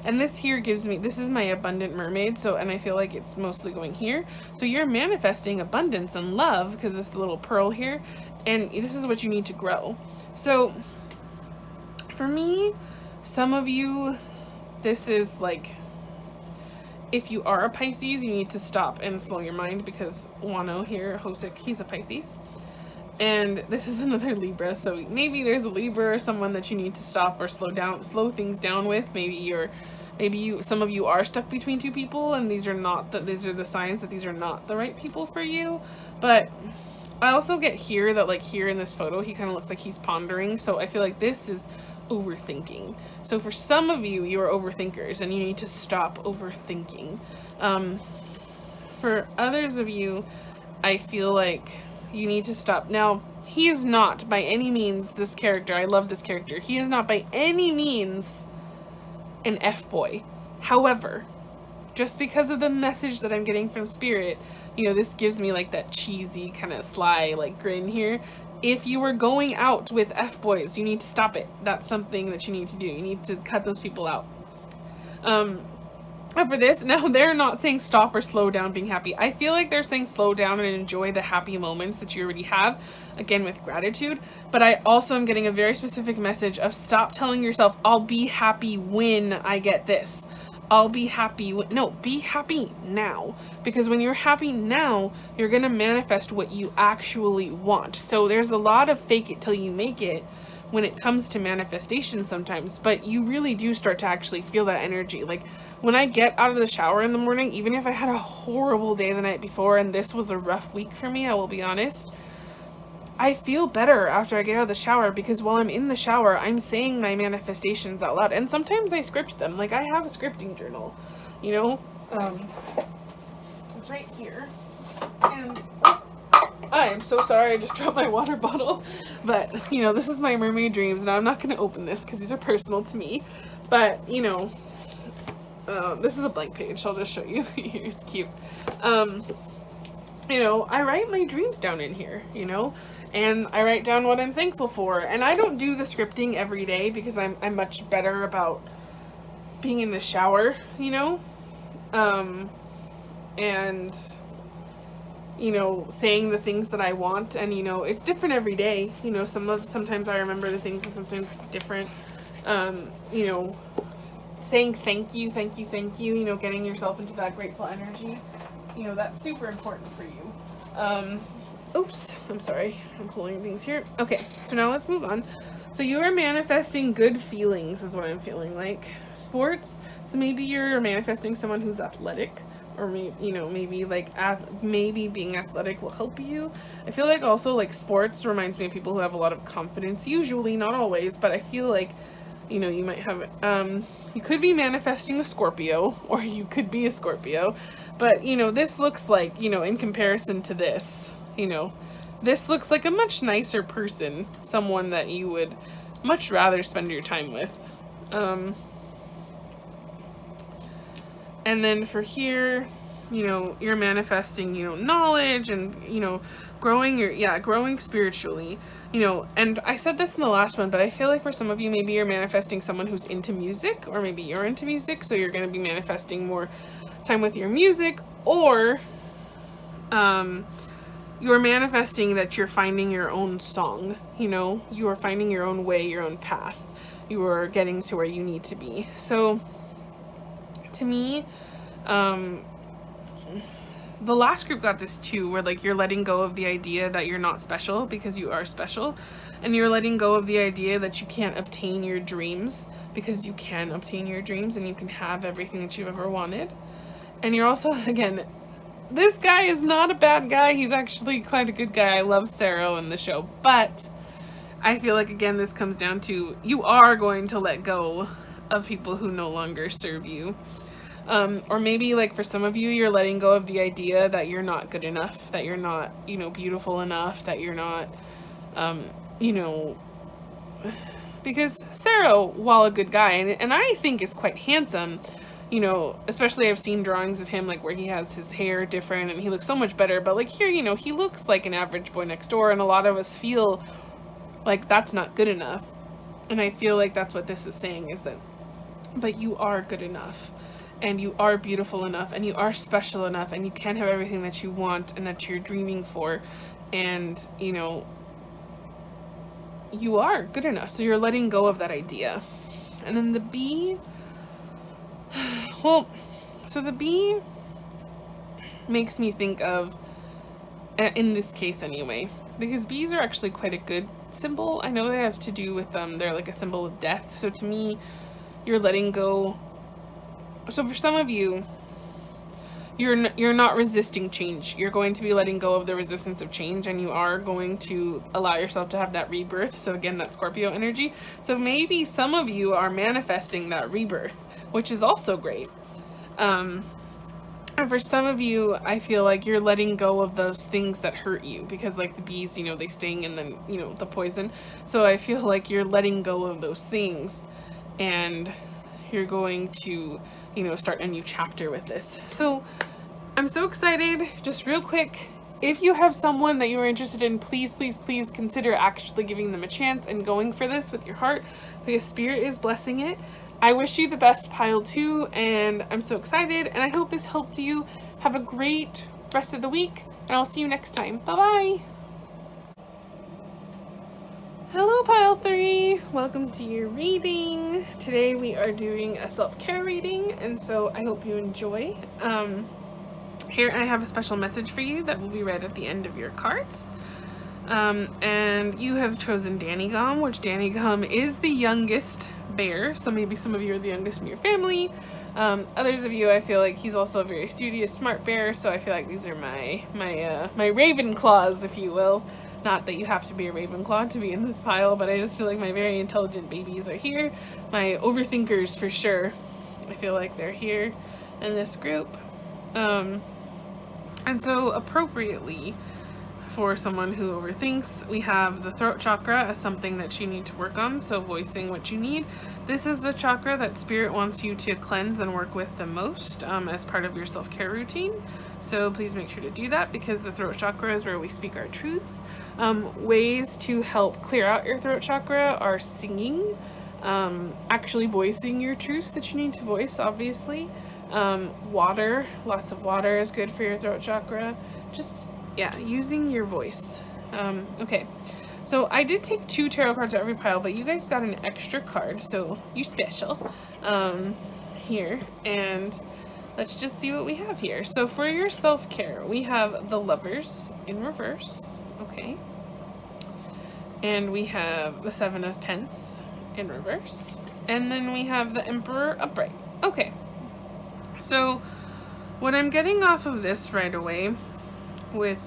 And this here gives me, this is my abundant mermaid. So, and I feel like it's mostly going here. So you're manifesting abundance and love because this little pearl here. And this is what you need to grow. So for me, some of you, this is like, if you are a Pisces, you need to stop and slow your mind, because Wano here, Hosik, he's a Pisces. And this is another Libra, so maybe there's a Libra or someone that you need to stop or slow things down with. Some of you are stuck between two people, and these are the signs that these are not the right people for you. But I also get here that, like, here in this photo, he kind of looks like he's pondering. So I feel like this is overthinking. So for some of you, you are overthinkers, and you need to stop overthinking. For others of you, I feel like you need to stop. Now, he is not by any means this character. I love this character. He is not by any means an F-boy. However, just because of the message that I'm getting from Spirit, you know, this gives me like that cheesy kind of sly like grin here. If you were going out with F-boys, you need to stop it. That's something that you need to do. You need to cut those people out. For this, now they're not saying stop or slow down being happy. I feel like they're saying slow down and enjoy the happy moments that you already have, again with gratitude. But I also am getting a very specific message of stop telling yourself, I'll be happy when I get this. I'll be happy. No, be happy now. Because when you're happy now, you're going to manifest what you actually want. So there's a lot of fake it till you make it when it comes to manifestation sometimes, but you really do start to actually feel that energy. Like, when I get out of the shower in the morning, even if I had a horrible day the night before, and this was a rough week for me, I will be honest, I feel better after I get out of the shower, because while I'm in the shower, I'm saying my manifestations out loud, and sometimes I script them. Like, I have a scripting journal, you know, it's right here, and I am so sorry, I just dropped my water bottle, but, you know, this is my mermaid dreams, and I'm not going to open this because these are personal to me, but, you know, this is a blank page, so I'll just show you. It's cute. You know, I write my dreams down in here, you know, and I write down what I'm thankful for, and I don't do the scripting every day because I'm much better about being in the shower, you know, and, you know, saying the things that I want, and, you know, it's different every day, you know, sometimes I remember the things and sometimes it's different, you know, saying thank you, you know, getting yourself into that grateful energy, you know, that's super important for you. Oops, I'm sorry, I'm pulling things here. Okay, so now let's move on. So you are manifesting good feelings is what I'm feeling like. Sports, so maybe you're manifesting someone who's athletic, or maybe, you know, maybe like maybe being athletic will help you. I feel like also like sports reminds me of people who have a lot of confidence, usually, not always, but I feel like, you know, you might have, you could be manifesting a Scorpio, or you could be a Scorpio, but, you know, this looks like, you know, in comparison to this, you know, this looks like a much nicer person, someone that you would much rather spend your time with. And then for here, you know, you're manifesting, you know, knowledge and, you know, growing spiritually, you know, and I said this in the last one, but I feel like for some of you, maybe you're manifesting someone who's into music, or maybe you're into music, so you're going to be manifesting more time with your music, or, you're manifesting that you're finding your own song, you know, you are finding your own way, your own path, you are getting to where you need to be. So, to me, the last group got this too, where like you're letting go of the idea that you're not special because you are special, and you're letting go of the idea that you can't obtain your dreams because you can obtain your dreams and you can have everything that you've ever wanted. And you're also, again, this guy is not a bad guy. He's actually quite a good guy. I love Sarah in the show, but I feel like, again, this comes down to you are going to let go of people who no longer serve you. Or maybe, like, for some of you, you're letting go of the idea that you're not good enough, that you're not, you know, beautiful enough, that you're not, you know, because Sarah, while a good guy, and I think is quite handsome, you know, especially I've seen drawings of him, like, where he has his hair different and he looks so much better, but, like, here, you know, he looks like an average boy next door, and a lot of us feel like that's not good enough. And I feel like that's what this is saying, is that, but you are good enough, and you are beautiful enough, and you are special enough, and you can have everything that you want and that you're dreaming for, and, you know, you are good enough. So you're letting go of that idea. And then the bee, well, so the bee makes me think of, in this case anyway, because bees are actually quite a good symbol. I know they have to do with they're like a symbol of death. So to me, you're letting go. So for some of you, you're not resisting change. You're going to be letting go of the resistance of change, and you are going to allow yourself to have that rebirth. So again, that Scorpio energy. So maybe some of you are manifesting that rebirth, which is also great. And for some of you, I feel like you're letting go of those things that hurt you, because like the bees, you know, they sting, and then, you know, the poison. So I feel like you're letting go of those things, and you're going to, you know, start a new chapter with this. So I'm so excited. Just real quick, if you have someone that you're interested in, please, please, please consider actually giving them a chance and going for this with your heart, because Spirit is blessing it. I wish you the best, pile 2, and I'm so excited, and I hope this helped you. Have a great rest of the week, and I'll see you next time. Bye-bye! Hello, pile 3! Welcome to your reading. Today we are doing a self-care reading, and so I hope you enjoy. Here I have a special message for you that will be read at the end of your cards. And you have chosen Danygom, which Danygom is the youngest bear, so maybe some of you are the youngest in your family. Others of you, I feel like he's also a very studious, smart bear, so I feel like these are my Ravenclaws, if you will. Not that you have to be a Ravenclaw to be in this pile, but I just feel like my very intelligent babies are here. My overthinkers, for sure. I feel like they're here in this group. And so appropriately, for someone who overthinks, we have the throat chakra as something that you need to work on, so voicing what you need. This is the chakra that Spirit wants you to cleanse and work with the most as part of your self-care routine. So please make sure to do that, because the throat chakra is where we speak our truths. Ways to help clear out your throat chakra are singing, actually voicing your truths that you need to voice, obviously. Water, lots of water is good for your throat chakra. Just, yeah, using your voice. Okay, so I did take 2 tarot cards out of every pile, but you guys got an extra card, so you're special, here, and let's just see what we have here. So for your self-care, we have the Lovers in reverse, okay, and we have the 7 of Pence in reverse, and then we have the Emperor upright. Okay, so what I'm getting off of this right away with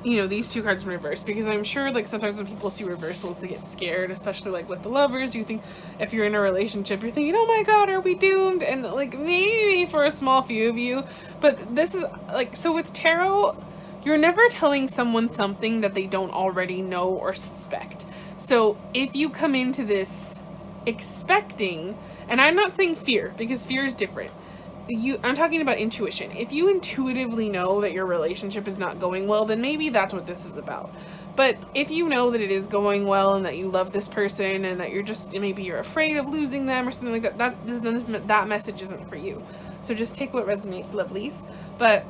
you know, these 2 cards in reverse, because I'm sure like sometimes when people see reversals they get scared, especially like with the Lovers. You think, if you're in a relationship, you're thinking, oh my god, are we doomed? And like maybe for a small few of you, but this is like, so with tarot, you're never telling someone something that they don't already know or suspect. So if you come into this expecting, and I'm not saying fear, because fear is different. I'm talking about intuition. If you intuitively know that your relationship is not going well, then maybe that's what this is about. But if you know that it is going well, and that you love this person, and that you're just, maybe you're afraid of losing them or something like that, that message isn't for you. So just take what resonates, lovelies. But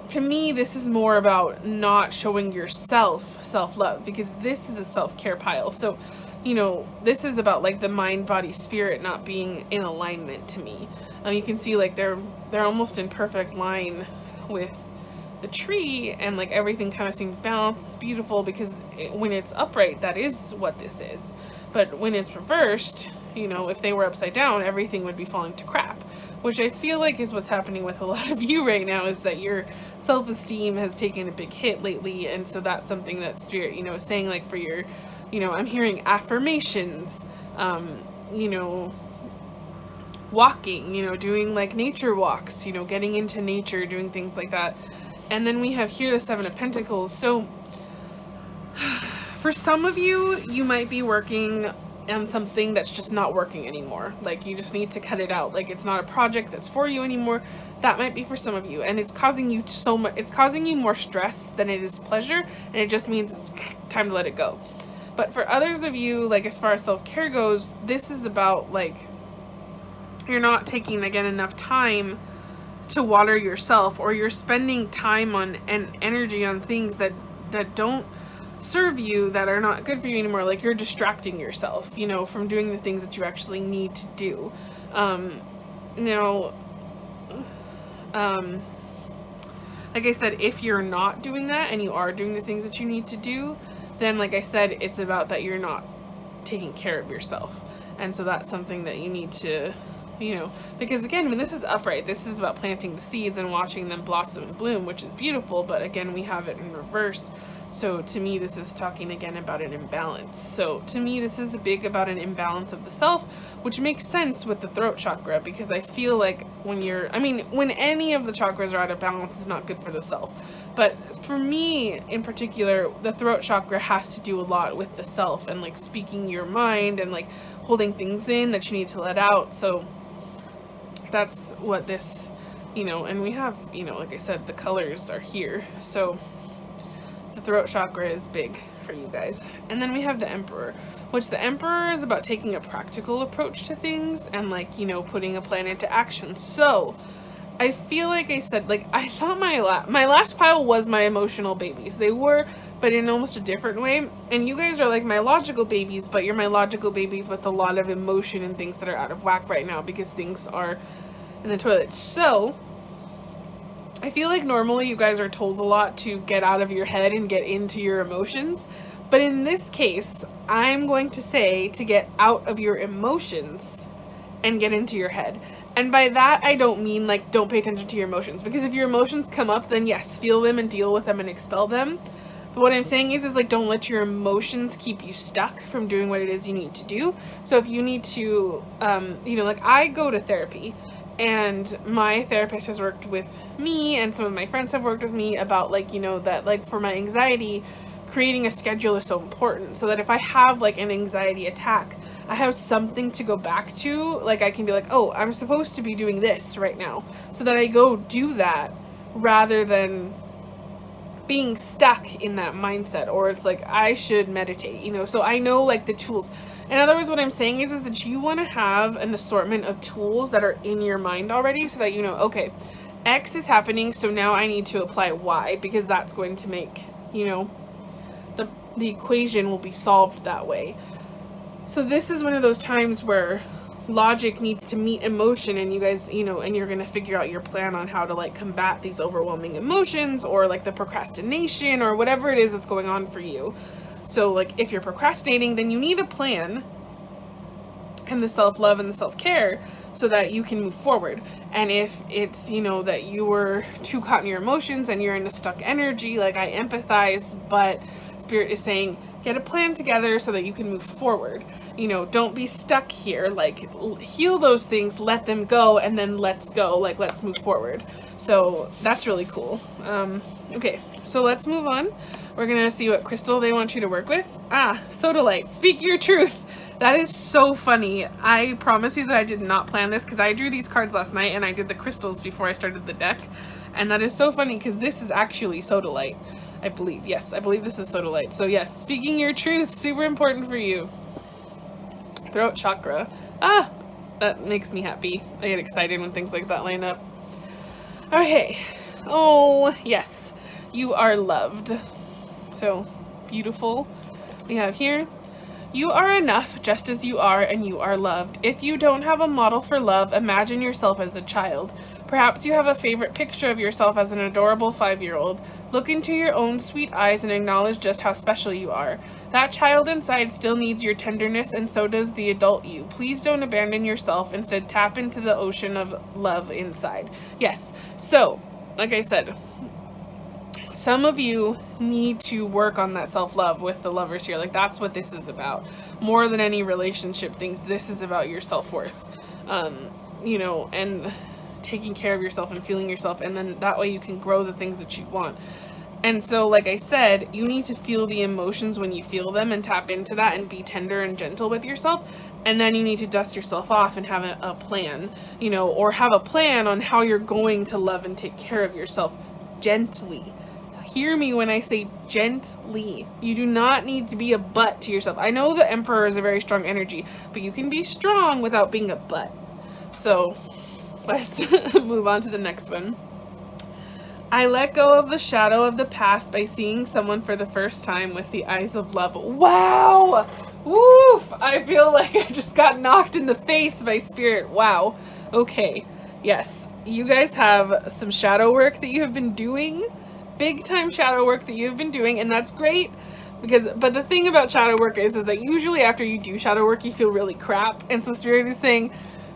to me, this is more about not showing yourself self-love, because this is a self-care pile. So you know, this is about like the mind, body, spirit not being in alignment to me. You can see like they're almost in perfect line with the tree, and like everything kind of seems balanced. It's beautiful because when it's upright, that is what this is. But when it's reversed, you know, if they were upside down, everything would be falling to crap, which I feel like is what's happening with a lot of you right now, is that your self-esteem has taken a big hit lately. And so that's something that Spirit, you know, is saying, like, for your, you know, I'm hearing affirmations, you know, walking, you know, doing like nature walks, you know, getting into nature, doing things like that. And then we have here the Seven of Pentacles. So for some of you, you might be working on something that's just not working anymore. Like you just need to cut it out. Like it's not a project that's for you anymore. That might be for some of you. And it's causing you so much, it's causing you more stress than it is pleasure. And it just means it's time to let it go. But for others of you, like as far as self-care goes, this is about like, you're not taking, again, enough time to water yourself, or you're spending time on and energy on things that don't serve you, that are not good for you anymore. Like you're distracting yourself, you know, from doing the things that you actually need to do. Now, like I said, if you're not doing that and you are doing the things that you need to do, then like I said, it's about that you're not taking care of yourself. And so that's something that you need to, you know, because again, when this is upright, this is about planting the seeds and watching them blossom and bloom, which is beautiful. But again, we have it in reverse. So to me, this is talking again about an imbalance. So to me, this is big about an imbalance of the self, which makes sense with the throat chakra, because I feel like when you're, I mean, when any of the chakras are out of balance, it's not good for the self. But for me in particular, the throat chakra has to do a lot with the self and like speaking your mind and like holding things in that you need to let out. So that's what this, you know, and we have, you know, like I said, the colors are here. So the throat chakra is big for you guys. And then we have the Emperor, which the Emperor is about taking a practical approach to things and like, you know, putting a plan into action. So I feel like I said, like, I thought my last pile was my emotional babies. They were, but in almost a different way. And you guys are like my logical babies, but you're my logical babies with a lot of emotion and things that are out of whack right now because things are in the toilet. So I feel like normally you guys are told a lot to get out of your head and get into your emotions. But in this case, I'm going to say to get out of your emotions and get into your head. And by that, I don't mean like don't pay attention to your emotions, because if your emotions come up, then yes, feel them and deal with them and expel them. But what I'm saying is like don't let your emotions keep you stuck from doing what it is you need to do. So if you need to, you know, like I go to therapy, and my therapist has worked with me, and some of my friends have worked with me about like, you know, that like for my anxiety, creating a schedule is so important, so that if I have like an anxiety attack, I have something to go back to. Like I can be like, oh, I'm supposed to be doing this right now, so that I go do that rather than being stuck in that mindset. Or it's like I should meditate, you know. So I know like the tools. In other words, what I'm saying is that you want to have an assortment of tools that are in your mind already, so that you know, okay, X is happening, so now I need to apply Y, because that's going to make, you know, the equation will be solved that way. So this is one of those times where logic needs to meet emotion, and you guys, you know, and you're going to figure out your plan on how to like combat these overwhelming emotions, or like the procrastination, or whatever it is that's going on for you. So like if you're procrastinating, then you need a plan and the self-love and the self-care so that you can move forward. And if it's, you know, that you were too caught in your emotions and you're in a stuck energy, like I empathize, but Spirit is saying get a plan together so that you can move forward. You know, don't be stuck here. Like heal those things, let them go, and then let's go. Like let's move forward. So that's really cool. Okay, so let's move on. We're gonna see what crystal they want you to work with. Sodalite, speak your truth. That is so funny. I promise you that I did not plan this, because I drew these cards last night and I did the crystals before I started the deck. And that is so funny because this is actually Sodalite, I believe. Yes, I believe this is Sodalite. So yes, speaking your truth, super important for you. Throat chakra. That makes me happy. I get excited when things like that line up. Okay. Oh, yes. You are loved. So beautiful. We have here You are enough just as you are, and you are loved. If you don't have a model for love, imagine yourself as a child. Perhaps you have a favorite picture of yourself as an adorable 5-year-old. Look into your own sweet eyes and acknowledge just how special you are. That child inside still needs your tenderness, and so does the adult you. Please don't abandon yourself. Instead, tap into the ocean of love inside. Yes, so, like I said, some of you need to work on that self-love with the lovers here. Like, that's what this is about. More than any relationship things, this is about your self-worth. You know, and taking care of yourself and feeling yourself, and then that way you can grow the things that you want. And so, like I said, you need to feel the emotions when you feel them and tap into that and be tender and gentle with yourself. And then you need to dust yourself off and have a plan, you know, or have a plan on how you're going to love and take care of yourself gently. Hear me when I say gently. You do not need to be a butt to yourself. I know the Emperor is a very strong energy, but you can be strong without being a butt. So let's move on to the next one. I let go of the shadow of the past by seeing someone for the first time with the eyes of love. Wow! Woof! I feel like I just got knocked in the face by spirit. Wow. Okay. Yes. You guys have some shadow work that you have been doing. Big time shadow work that you've been doing, and that's great. But the thing about shadow work is that usually after you do shadow work, you feel really crap. And so spirit is saying,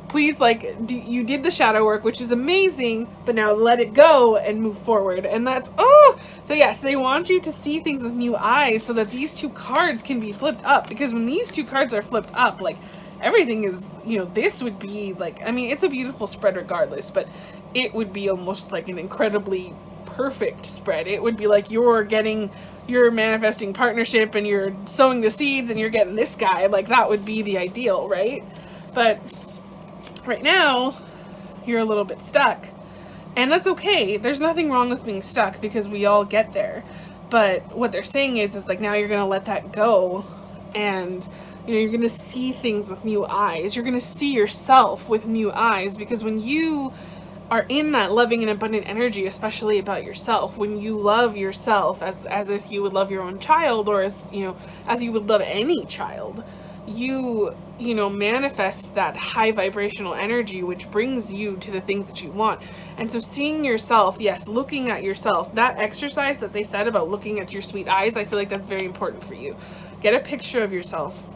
please, like, you did the shadow work, which is amazing, but now let it go and move forward. And that's, so yes, they want you to see things with new eyes so that these two cards can be flipped up. Because when these two cards are flipped up, like, everything is, you know, this would be, like, I mean, it's a beautiful spread regardless, but it would be almost like an incredibly perfect spread. It would be like you're manifesting partnership and you're sowing the seeds and you're getting this guy. Like, that would be the ideal, right? But right now, you're a little bit stuck. And that's okay. There's nothing wrong with being stuck because we all get there. But what they're saying is like, now you're going to let that go. And, you know, you're going to see things with new eyes. You're going to see yourself with new eyes. Because when you are in that loving and abundant energy, especially about yourself, when you love yourself as if you would love your own child, or as, you know, as you would love any child, you know, manifest that high vibrational energy, which brings you to the things that you want. And so seeing yourself, yes, looking at yourself, that exercise that they said about looking at your sweet eyes, I feel like that's very important for you. Get a picture of yourself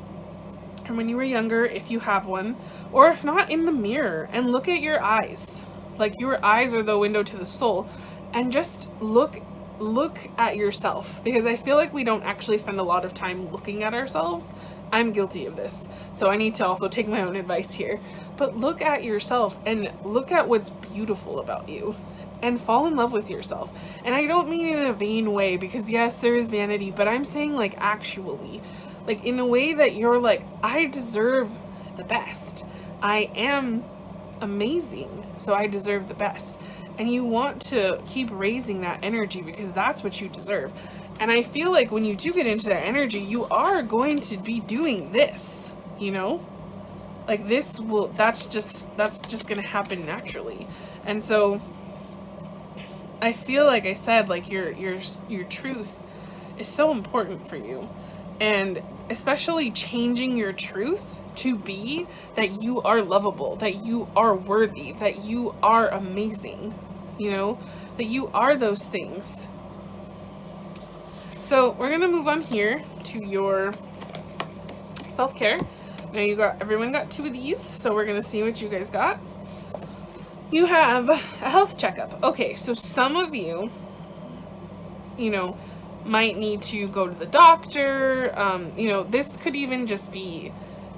from when you were younger, if you have one, or if not, in the mirror, and look at your eyes. Like, your eyes are the window to the soul, and just look at yourself, because I feel like we don't actually spend a lot of time looking at ourselves. I'm guilty of this, so I need to also take my own advice here. But look at yourself and look at what's beautiful about you and fall in love with yourself. And I don't mean in a vain way, because yes, there is vanity, but I'm saying like actually, like in a way that you're like, I deserve the best. I am amazing, so I deserve the best. And you want to keep raising that energy because that's what you deserve. And I feel like when you do get into that energy, you are going to be doing this, you know? Like that's just going to happen naturally. And so I feel like I said, like your truth is so important for you. And especially changing your truth to be that you are lovable, that you are worthy, that you are amazing, you know, that you are those things. So we're going to move on here to your self-care. Now everyone got 2 of these, so we're going to see what you guys got. You have a health checkup. Okay, so some of you, you know, might need to go to the doctor. You know, this could even just be,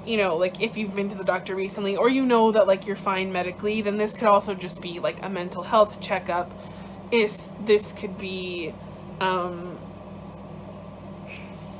you know, like if you've been to the doctor recently, or you know that like you're fine medically, then this could also just be like a mental health checkup. This could be,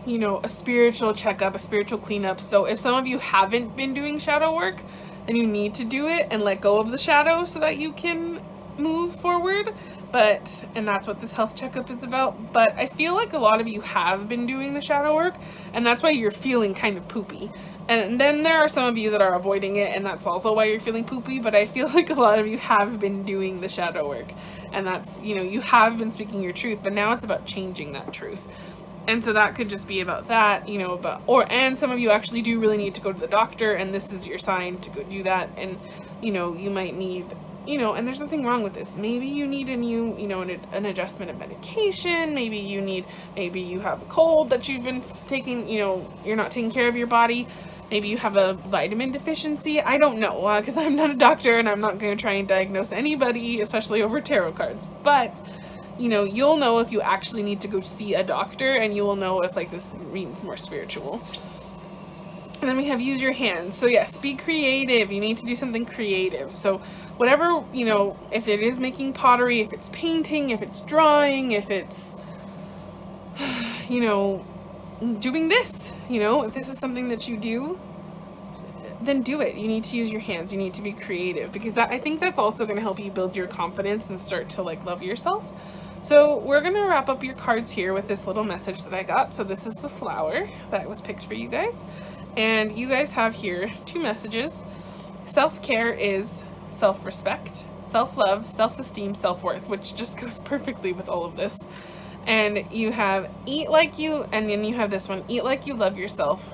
you know, a spiritual checkup, a spiritual cleanup. So if some of you haven't been doing shadow work, then you need to do it and let go of the shadow so that you can move forward. And that's what this health checkup is about. But I feel like a lot of you have been doing the shadow work, and that's why you're feeling kind of poopy. And then there are some of you that are avoiding it, and that's also why you're feeling poopy. But I feel like a lot of you have been doing the shadow work, and that's, you know, you have been speaking your truth, but now it's about changing that truth. And so that could just be about that, you know, and some of you actually do really need to go to the doctor, and this is your sign to go do that. And, you know, you might need, you know, and there's nothing wrong with this. Maybe you need a new, you know, an adjustment of medication. Maybe you have a cold that you've been taking, you know, you're not taking care of your body. Maybe you have a vitamin deficiency. I don't know, because I'm not a doctor and I'm not going to try and diagnose anybody, especially over tarot cards. But, you know, you'll know if you actually need to go see a doctor, and you will know if, like, this means more spiritual. And then we have use your hands. So yes, be creative. You need to do something creative. So whatever, you know, if it is making pottery, if it's painting, if it's drawing, if it's, you know, doing this, you know, if this is something that you do, then do it. You need to use your hands. You need to be creative, because I think that's also going to help you build your confidence and start to, like, love yourself. So we're going to wrap up your cards here with this little message that I got. So this is the flower that was picked for you guys. And you guys have here 2 messages. Self-care is self-respect, self-love, self-esteem, self-worth, which just goes perfectly with all of this. And you have eat like you, and then you have this one, eat like you love yourself.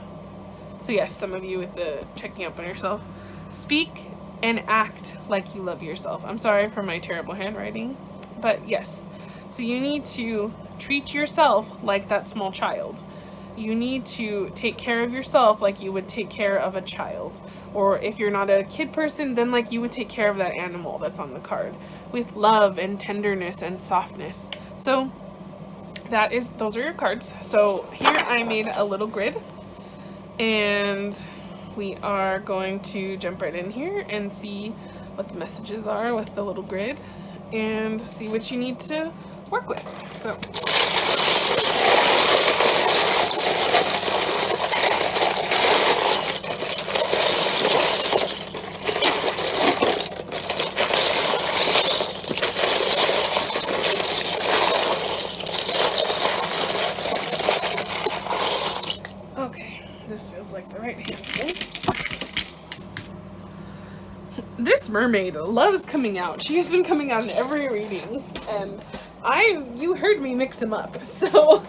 So yes, some of you with the checking up on yourself. Speak and act like you love yourself. I'm sorry for my terrible handwriting, but yes. So you need to treat yourself like that small child. You need to take care of yourself like you would take care of a child. Or if you're not a kid person, then like you would take care of that animal that's on the card, with love and tenderness and softness. So those are your cards. So here I made a little grid, and we are going to jump right in here and see what the messages are with the little grid, and see what you need to work with. So this feels like the right handful. This mermaid loves coming out. She has been coming out in every reading, and you heard me mix him up, so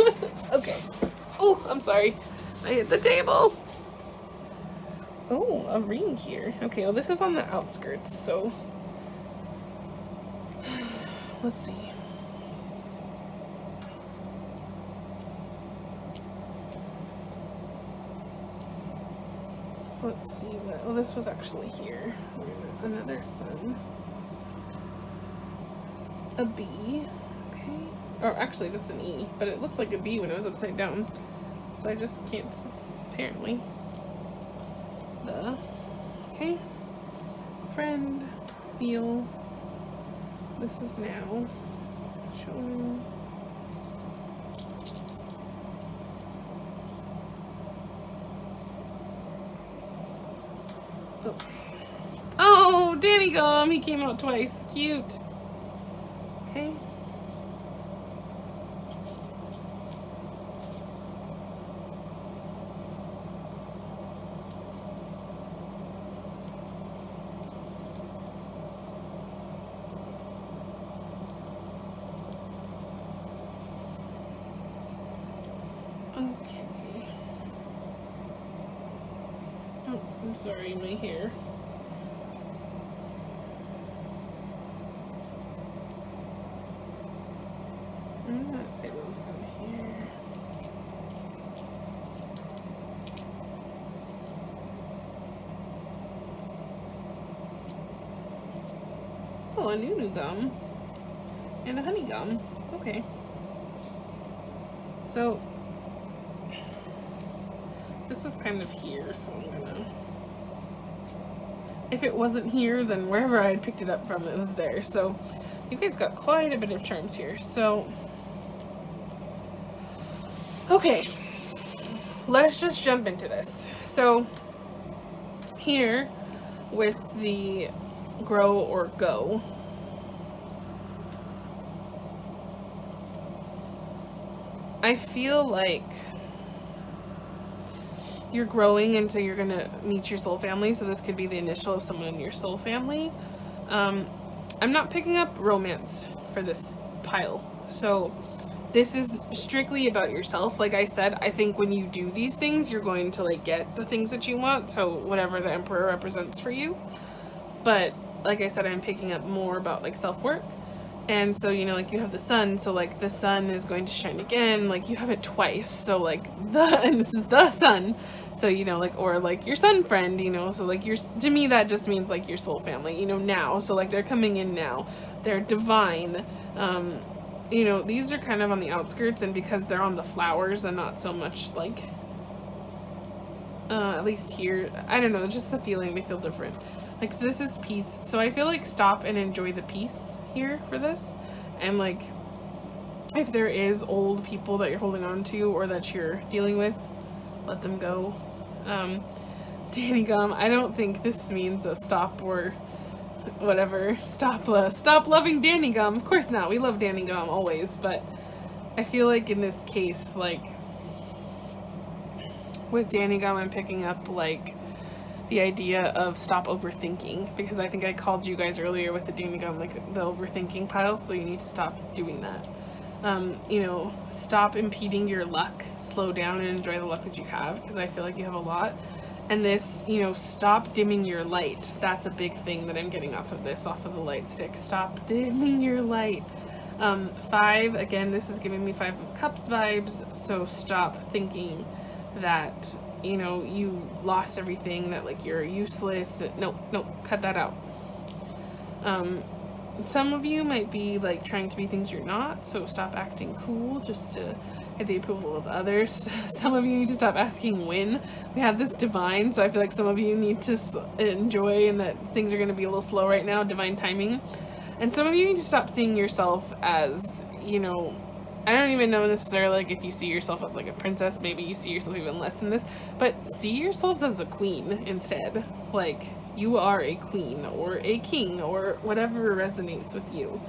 okay. Oh, I'm sorry. I hit the table. Oh, a ring here. Okay, well this is on the outskirts, so let's see. So let's see what, oh, this was actually here. Another sun. A B. Okay. Or actually that's an E, but it looked like a B when it was upside down. So I just can't, apparently. Okay. Friend. Feel. This is now. Showing. Okay. Oh, Danygom! He came out twice. Cute. Okay. Okay. Oh, I'm sorry, my hair. Let's see what was going here. Oh, a Danygom and a Honeycomb. Okay. So this was kind of here, so I'm gonna. If it wasn't here, then wherever I had picked it up from, it was there. So you guys got quite a bit of charms here. So. Okay, let's just jump into this. So here with the grow or go, I feel like you're growing into, you're gonna meet your soul family. So this could be the initial of someone in your soul family. I'm not picking up romance for this pile. So this is strictly about yourself. Like I said, I think when you do these things, you're going to like get the things that you want, so whatever the Emperor represents for you. But like I said, I'm picking up more about like self-work. And so, you know, like you have the sun, so like the sun is going to shine again, like you have it twice, so like and this is the sun, so you know, like, or like your sun friend, you know, so like to me that just means like your soul family, you know, now, so like they're coming in now, they're divine, you know, these are kind of on the outskirts, and because they're on the flowers and not so much like, at least here, I don't know, just the feeling, they feel different. Like, so this is peace, so I feel like stop and enjoy the peace here for this, and like, if there is old people that you're holding on to or that you're dealing with, let them go. Danygom, I don't think this means a stop or whatever, stop loving Danygom, of course not, we love Danygom always, but I feel like in this case, like, with Danygom I'm picking up like, the idea of stop overthinking, because I think I called you guys earlier with the Danygom like the overthinking pile, so you need to stop doing that. You know, stop impeding your luck, slow down and enjoy the luck that you have, because I feel like you have a lot. And this, you know, stop dimming your light. That's a big thing that I'm getting off of this, off of the light stick. Stop dimming your light. 5, again, this is giving me 5 of Cups vibes, so stop thinking that, you know, you lost everything, that like you're useless. No, cut that out. Some of you might be like trying to be things you're not, so stop acting cool just to get the approval of others. Some of you need to stop asking when. We have this divine, so I feel like some of you need to enjoy and that things are going to be a little slow right now, divine timing. And some of you need to stop seeing yourself as, you know, I don't even know necessarily like if you see yourself as like a princess, maybe you see yourself even less than this, but see yourselves as a queen instead. Like, you are a queen or a king or whatever resonates with you.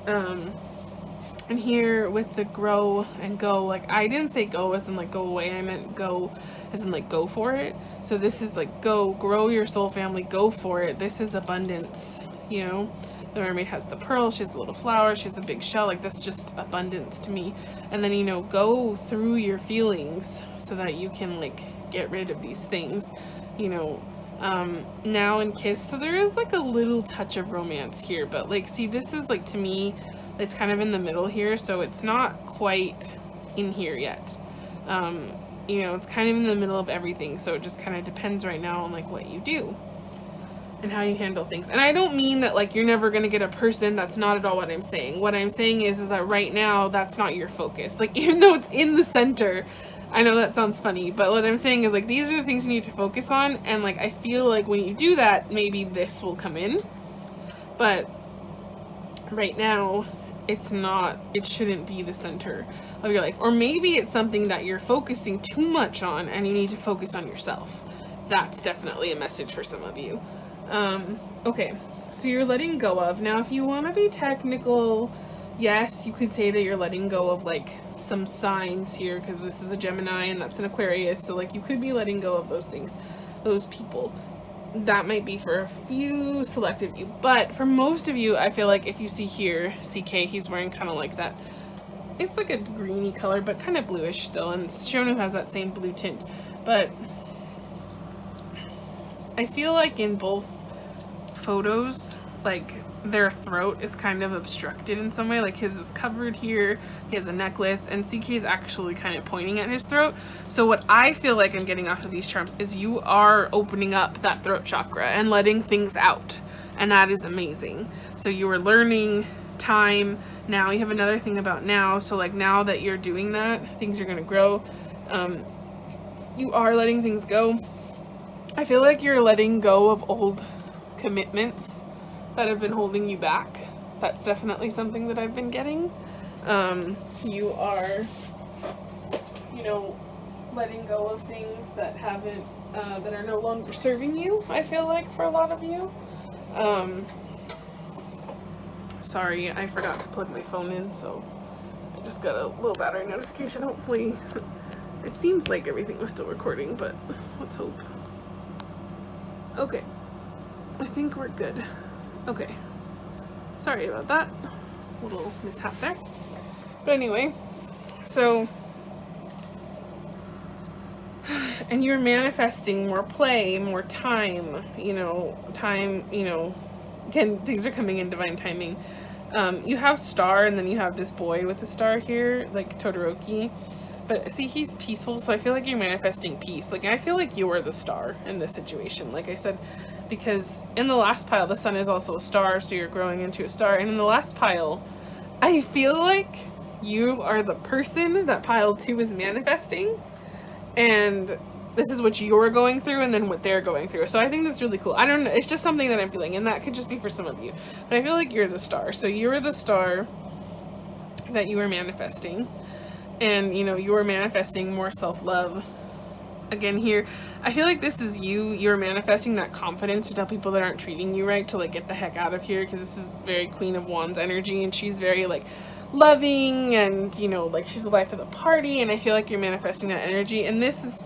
And here with the grow and go, like I didn't say go as in like go away, I meant go as in like go for it. So this is like go, grow your soul family, go for it. This is abundance, you know. The mermaid has the pearl, she has a little flower, she has a big shell, like that's just abundance to me. And then, you know, go through your feelings so that you can like get rid of these things, you know. Now and kiss, so there is like a little touch of romance here, but like, see, this is like, to me, it's kind of in the middle here, so it's not quite in here yet. You know, it's kind of in the middle of everything, so it just kind of depends right now on like what you do and how you handle things. And I don't mean that like you're never gonna get a person, that's not at all what I'm saying. What I'm saying is that right now that's not your focus. Like, even though it's in the center, I know that sounds funny, but what I'm saying is like these are the things you need to focus on, and like I feel like when you do that, maybe this will come in. But right now it's not, it shouldn't be the center of your life. Or maybe it's something that you're focusing too much on and you need to focus on yourself. That's definitely a message for some of you. Okay, so you're letting go of. Now, if you want to be technical, yes, you could say that you're letting go of like some signs here, because this is a Gemini and that's an Aquarius, so like you could be letting go of those things, those people. That might be for a few selective you, but for most of you, I feel like if you see here, CK, he's wearing kind of like that, it's like a greeny color, but kind of bluish still, and Shonu has that same blue tint, but I feel like in both photos, like their throat is kind of obstructed in some way. Like his is covered here, he has a necklace, and CK is actually kind of pointing at his throat. So what I feel like I'm getting off of these charms is you are opening up that throat chakra and letting things out, and that is amazing. So you are learning time. Now you have another thing about now, so like now that you're doing that, things are going to grow. You are letting things go. I feel like you're letting go of old commitments that have been holding you back. That's definitely something that I've been getting. You are, you know, letting go of things that haven't, that are no longer serving you, I feel like, for a lot of you. Sorry, I forgot to plug my phone in, so I just got a little battery notification. Hopefully, it seems like everything was still recording, but let's hope. Okay, I think we're good. Okay, sorry about that little mishap there. But anyway, so, and you're manifesting more play, more time, again, things are coming in divine timing. You have star, and then you have this boy with a star here, like Todoroki. But see, he's peaceful, so I feel like you're manifesting peace. Like, I feel like you are the star in this situation, like I said, because in the last pile, the sun is also a star, so you're growing into a star. And in the last pile, I feel like you are the person that pile 2 is manifesting, and this is what you're going through and then what they're going through. So I think that's really cool. I don't know, it's just something that I'm feeling, and that could just be for some of you. But I feel like you're the star. So you're the star that you are manifesting. And, you are manifesting more self-love. Again, here, I feel like this is you're manifesting that confidence to tell people that aren't treating you right to, like, get the heck out of here, because this is very Queen of Wands energy, and she's very, like, loving, and, like, she's the life of the party, and I feel like you're manifesting that energy. And this is,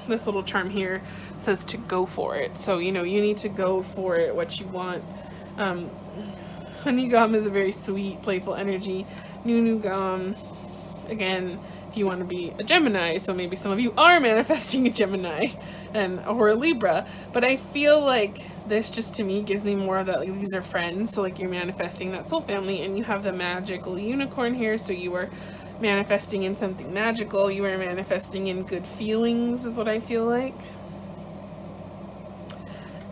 this little charm here says to go for it. So, you need to go for it, what you want. Danygom is a very sweet, playful energy. Danygom, again, if you want to be a Gemini, so maybe some of you are manifesting a Gemini or a Libra, but I feel like this just to me gives me more of that, like, these are friends, so like you're manifesting that soul family, and you have the magical unicorn here, so you are manifesting in something magical, you are manifesting in good feelings is what I feel like.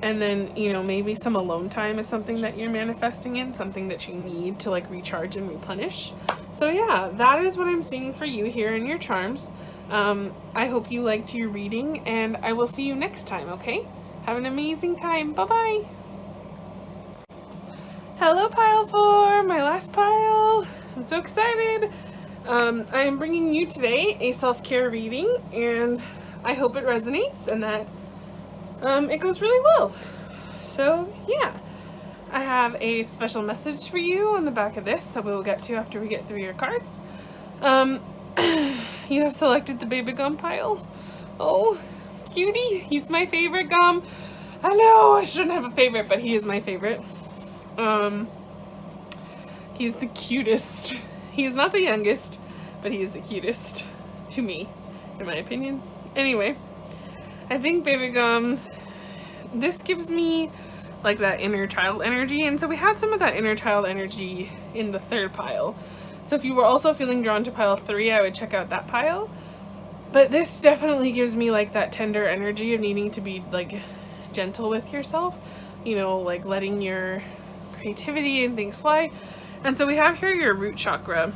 And then, maybe some alone time is something that you're manifesting in, something that you need to, like, recharge and replenish. So yeah, that is what I'm seeing for you here in your charms. I hope you liked your reading, and I will see you next time, okay? Have an amazing time. Bye-bye. Hello, pile 4, my last pile. I'm so excited. I am bringing you today a self-care reading, and I hope it resonates and that it goes really well. So yeah, I have a special message for you on the back of this that we will get to after we get through your cards. You have selected the Bebegom pile. Oh, cutie, he's my favorite gum. I know I shouldn't have a favorite, but he is my favorite. He's the cutest. He is not the youngest, but he is the cutest to me, in my opinion. Anyway, I think Bebegom, this gives me like that inner child energy, and so we had some of that inner child energy in the 3rd pile. So if you were also feeling drawn to pile 3, I would check out that pile. But this definitely gives me like that tender energy of needing to be like gentle with yourself, like letting your creativity and things fly. And so we have here your root chakra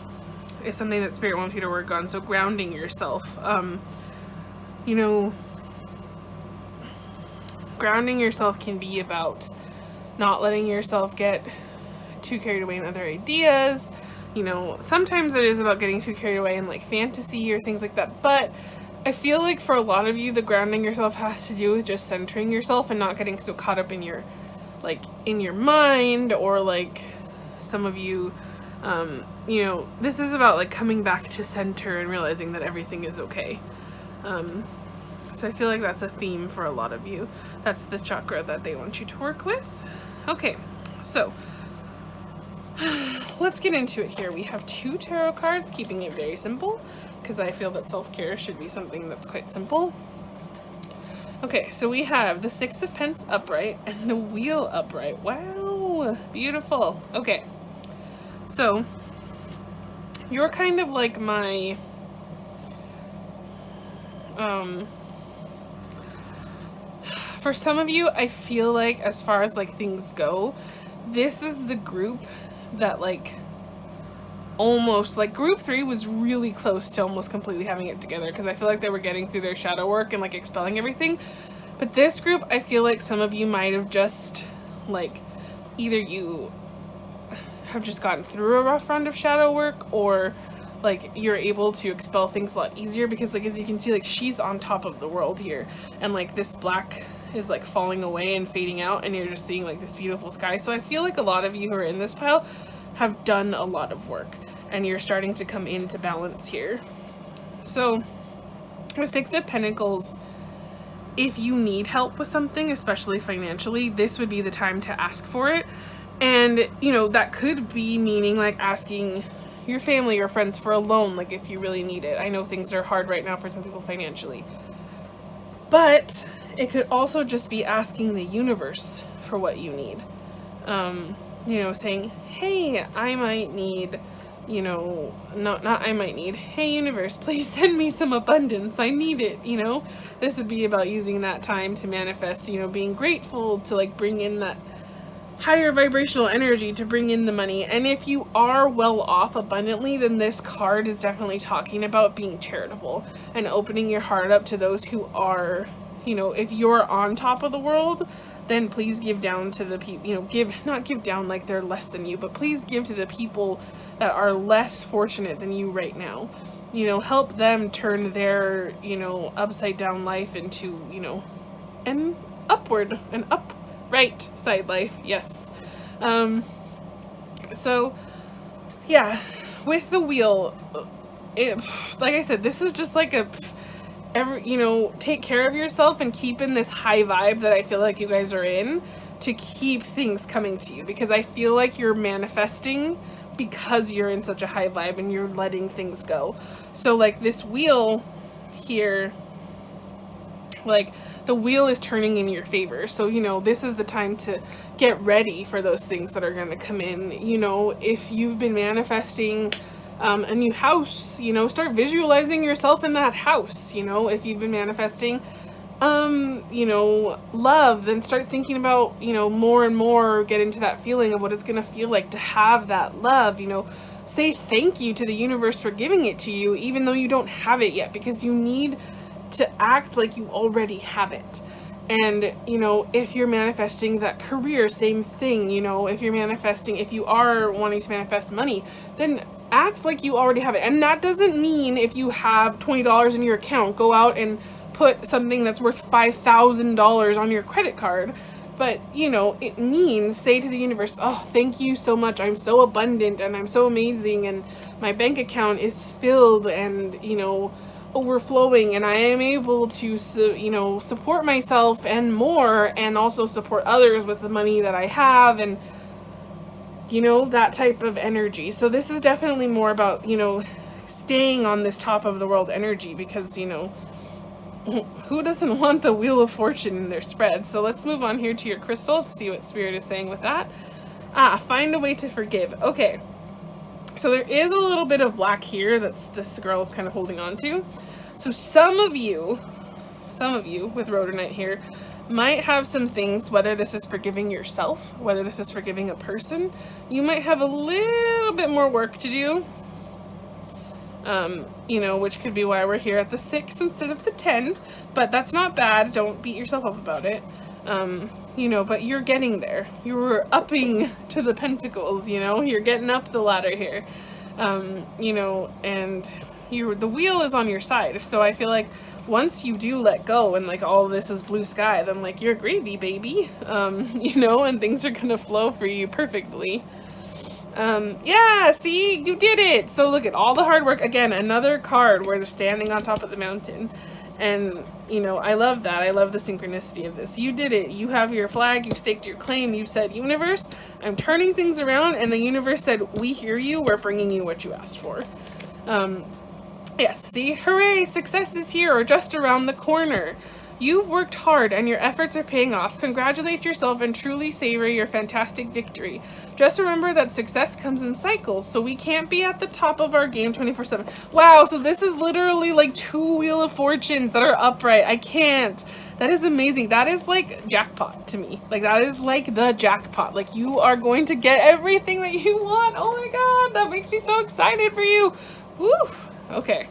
is something that Spirit wants you to work on. So grounding yourself, grounding yourself can be about not letting yourself get too carried away in other ideas. Sometimes it is about getting too carried away in like fantasy or things like that, but I feel like for a lot of you, the grounding yourself has to do with just centering yourself and not getting so caught up in your mind, or like some of you, this is about like coming back to center and realizing that everything is okay. So I feel like that's a theme for a lot of you. That's the chakra that they want you to work with. Okay, so let's get into it here. We have 2 tarot cards, keeping it very simple, because I feel that self-care should be something that's quite simple. Okay, so we have the 6 of Pentacles upright and the Wheel upright. Wow, beautiful. Okay, so you're kind of like my for some of you, I feel like as far as like things go, this is the group that like almost, like group 3 was really close to almost completely having it together, because I feel like they were getting through their shadow work and like expelling everything. But this group, I feel like some of you might have just like, either you have just gotten through a rough round of shadow work, or like you're able to expel things a lot easier, because like as you can see, like she's on top of the world here, and like this black is like falling away and fading out, and you're just seeing like this beautiful sky. So I feel like a lot of you who are in this pile have done a lot of work, and you're starting to come into balance here. So the 6 of Pentacles, if you need help with something, especially financially, this would be the time to ask for it. And that could be meaning like asking your family or friends for a loan, like if you really need it. I know things are hard right now for some people financially. But it could also just be asking the universe for what you need. You know, saying, hey, I might need, you know, not I might need, hey universe, please send me some abundance. I need it, you know. This would be about using that time to manifest, you know, being grateful to like bring in that higher vibrational energy to bring in the money. And if you are well off abundantly, then this card is definitely talking about being charitable and opening your heart up to those who are, you know, if you're on top of the world, then please give down to the people, you know, not give down like they're less than you, but please give to the people that are less fortunate than you right now. You know, help them turn their, you know, upside down life into, you know, an upward, an upright side life. Yes. So yeah, with the wheel, like I said, this is just like you know, take care of yourself and keep in this high vibe that I feel like you guys are in to keep things coming to you, because I feel like you're manifesting because you're in such a high vibe and you're letting things go. So like this wheel here, like the wheel is turning in your favor. So, you know, this is the time to get ready for those things that are going to come in. You know, if you've been manifesting a new house, you know, start visualizing yourself in that house. You know, if you've been manifesting you know, love, then start thinking about, you know, more and more, get into that feeling of what it's going to feel like to have that love. You know, say thank you to the universe for giving it to you, even though you don't have it yet, because you need to act like you already have it. And, you know, if you're manifesting that career, same thing. You know, if you're manifesting, if you are wanting to manifest money, then act like you already have it. And that doesn't mean if you have $20 in your account, go out and put something that's worth $5,000 on your credit card. But, you know, it means say to the universe, oh, thank you so much. I'm so abundant and I'm so amazing and my bank account is filled and, you know, overflowing, and I am able to, you know, support myself and more, and also support others with the money that I have, and, you know, that type of energy. So this is definitely more about, you know, staying on this top of the world energy, because, you know, who doesn't want the Wheel of Fortune in their spread? So let's move on here to your crystal to see what Spirit is saying with that. Find a way to forgive. Okay. So there is a little bit of black here that's this girl is kind of holding on to. So some of you with Rhodonite here might have some things, whether this is forgiving yourself, whether this is forgiving a person, you might have a little bit more work to do. You know, which could be why we're here at the 6 instead of the 10, but that's not bad. Don't beat yourself up about it. You know, but you're getting there. You're upping to the pentacles, you know, you're getting up the ladder here. You know, and the wheel is on your side. So I feel like once you do let go and like all this is blue sky, then like you're gravy, baby. You know, and things are gonna flow for you perfectly. Yeah, see, you did it. So look at all the hard work. Again, another card where they're standing on top of the mountain. And, you know, I love that. I love the synchronicity of this. You did it. You have your flag. You staked your claim. You said, universe, I'm turning things around. And the universe said, we hear you. We're bringing you what you asked for. Yes, see, hooray, success is here or just around the corner. You've worked hard and your efforts are paying off. Congratulate yourself and truly savor your fantastic victory. Just remember that success comes in cycles, so we can't be at the top of our game 24/7. Wow, so this is literally like 2 Wheel of Fortunes that are upright. I can't. That is amazing. That is like jackpot to me. Like that is like the jackpot. Like you are going to get everything that you want. Oh my God, that makes me so excited for you. Woo. Okay.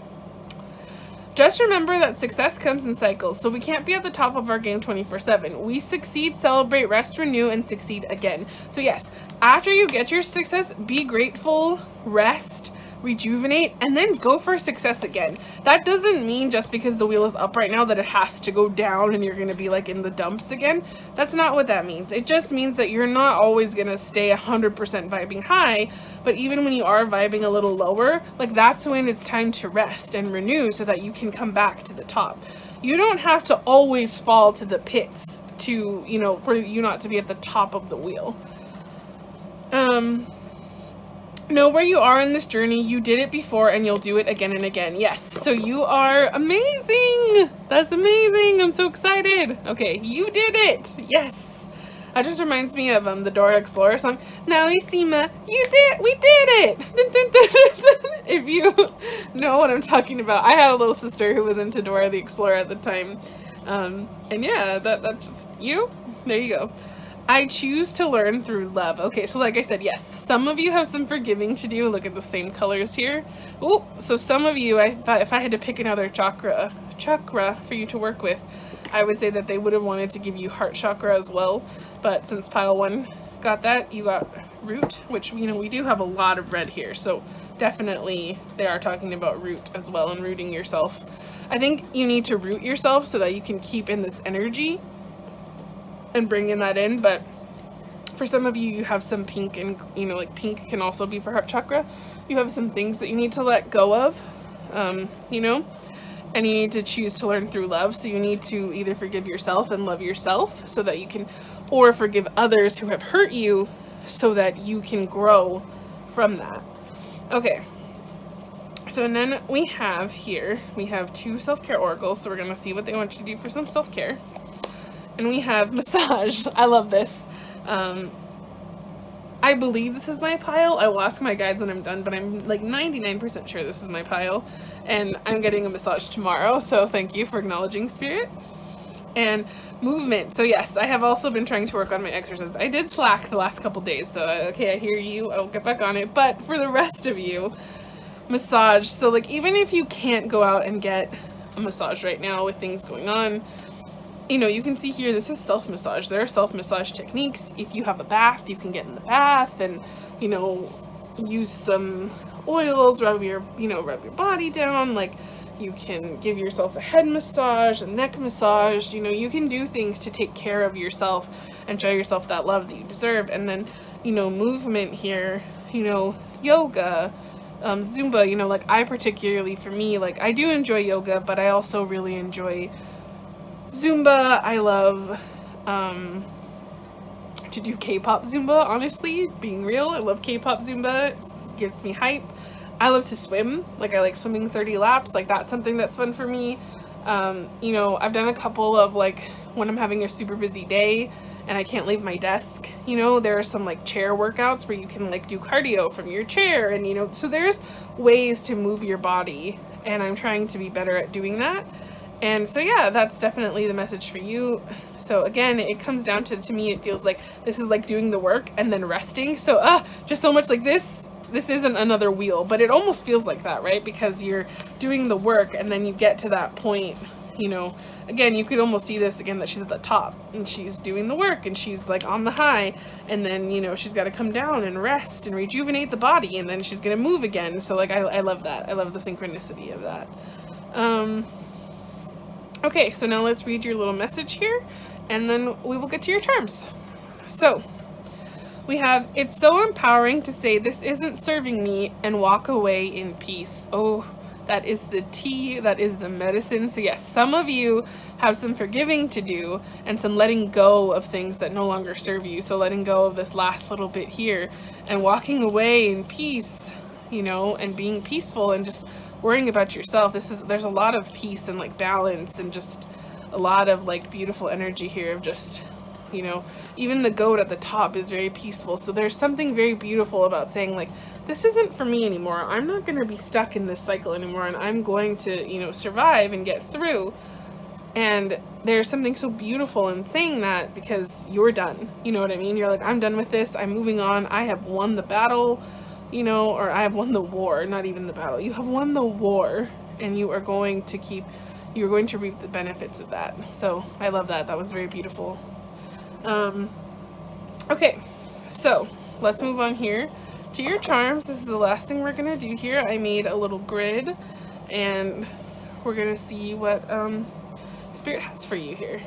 Just remember that success comes in cycles, so we can't be at the top of our game 24/7. We succeed, celebrate, rest, renew, and succeed again. So yes, after you get your success, be grateful, rest, rejuvenate, and then go for success again. That doesn't mean just because the wheel is up right now that it has to go down and you're going to be like in the dumps again. That's not what that means. It just means that you're not always going to stay 100% vibing high, but even when you are vibing a little lower, like that's when it's time to rest and renew so that you can come back to the top. You don't have to always fall to the pits to, you know, for you not to be at the top of the wheel. know where you are in this journey. You did it before and you'll do it again and again. Yes, so you are amazing. That's amazing. I'm so excited. Okay, you did it. Yes. That just reminds me of the Dora Explorer song. Now you see we did it. If you know what I'm talking about. I had a little sister who was into Dora the Explorer at the time. And yeah, that's just you. There you go. I choose to learn through love. Okay, so like I said, yes, some of you have some forgiving to do. Look at the same colors here. Oh, so some of you, if I had to pick another chakra for you to work with, I would say that they would have wanted to give you heart chakra as well. But since pile 1 got that, you got root, which, you know, we do have a lot of red here. So definitely they are talking about root as well and rooting yourself. I think you need to root yourself so that you can keep in this energy and bringing that in. But for some of you, you have some pink, and you know, like pink can also be for heart chakra. You have some things that you need to let go of, you know, and you need to choose to learn through love. So you need to either forgive yourself and love yourself so that you can, or forgive others who have hurt you so that you can grow from that. Okay. So and then we have here, we have 2 self-care oracles. So we're going to see what they want you to do for some self-care. And we have massage. I love this. I believe this is my pile. I will ask my guides when I'm done, but I'm like 99% sure this is my pile. And I'm getting a massage tomorrow, so thank you for acknowledging, Spirit. And movement. So yes, I have also been trying to work on my exercise. I did slack the last couple days, so okay, I hear you. I'll get back on it. But for the rest of you, massage. So like, even if you can't go out and get a massage right now with things going on, you know, you can see here, this is self-massage. There are self-massage techniques. If you have a bath, you can get in the bath and, you know, use some oils, rub your body down. Like, you can give yourself a head massage, a neck massage. You know, you can do things to take care of yourself and show yourself that love that you deserve. And then, you know, movement here, you know, yoga, Zumba, you know, like I particularly, for me, like I do enjoy yoga, but I also really enjoy Zumba. I love to do K-pop Zumba, honestly, being real. I love K-pop Zumba. It gets me hype. I love to swim. Like, I like swimming 30 laps. Like, that's something that's fun for me. You know, I've done a couple of, like, when I'm having a super busy day and I can't leave my desk, you know, there are some, like, chair workouts where you can, like, do cardio from your chair. And, you know, so there's ways to move your body, and I'm trying to be better at doing that. And so, yeah, that's definitely the message for you. So again, it comes down to me, it feels like this is like doing the work and then resting. So, just so much like this isn't another wheel, but it almost feels like that, right? Because you're doing the work and then you get to that point, you know, again, you could almost see this again, that she's at the top and she's doing the work and she's like on the high, and then, you know, she's got to come down and rest and rejuvenate the body, and then she's going to move again. So like, I love that. I love the synchronicity of that. Okay, so now let's read your little message here, and then we will get to your charms. So, we have, it's so empowering to say this isn't serving me and walk away in peace. Oh, that is the tea, that is the medicine. So yes, some of you have some forgiving to do and some letting go of things that no longer serve you. So letting go of this last little bit here and walking away in peace, you know, and being peaceful and just worrying about yourself. There's a lot of peace and like balance and just a lot of like beautiful energy here of just, you know, even the goat at the top is very peaceful. So there's something very beautiful about saying like, this isn't for me anymore. I'm not going to be stuck in this cycle anymore, and I'm going to, you know, survive and get through. And there's something so beautiful in saying that, because you're done. You know what I mean? You're like, I'm done with this. I'm moving on. I have won the battle. You know, or I have won the war, not even the battle. You have won the war, and you are going to you're going to reap the benefits of that. So I love that. That was very beautiful. Okay, so let's move on here to your charms. This is the last thing we're going to do here. I made a little grid, and we're going to see what Spirit has for you here.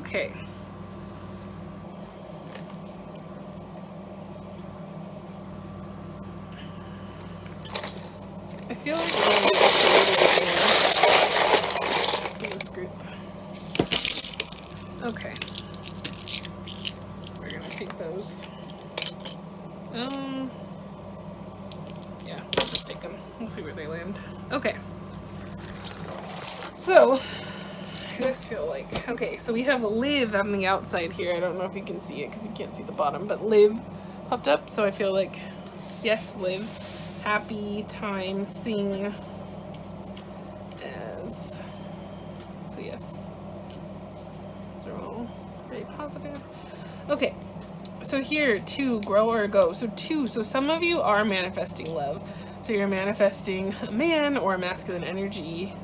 Okay. I feel like we're going to get in this group. Okay. We're going to take those. Yeah, we'll just take them. We'll see where they land. Okay. So, I just feel like, okay, so we have live on the outside here. I don't know if you can see it because you can't see the bottom, but live popped up. So I feel like, yes, live. Happy time, sing as, so yes, these are all very positive. Okay, so here, 2, grow or go. So 2, so some of you are manifesting love. So you're manifesting a man or a masculine energy,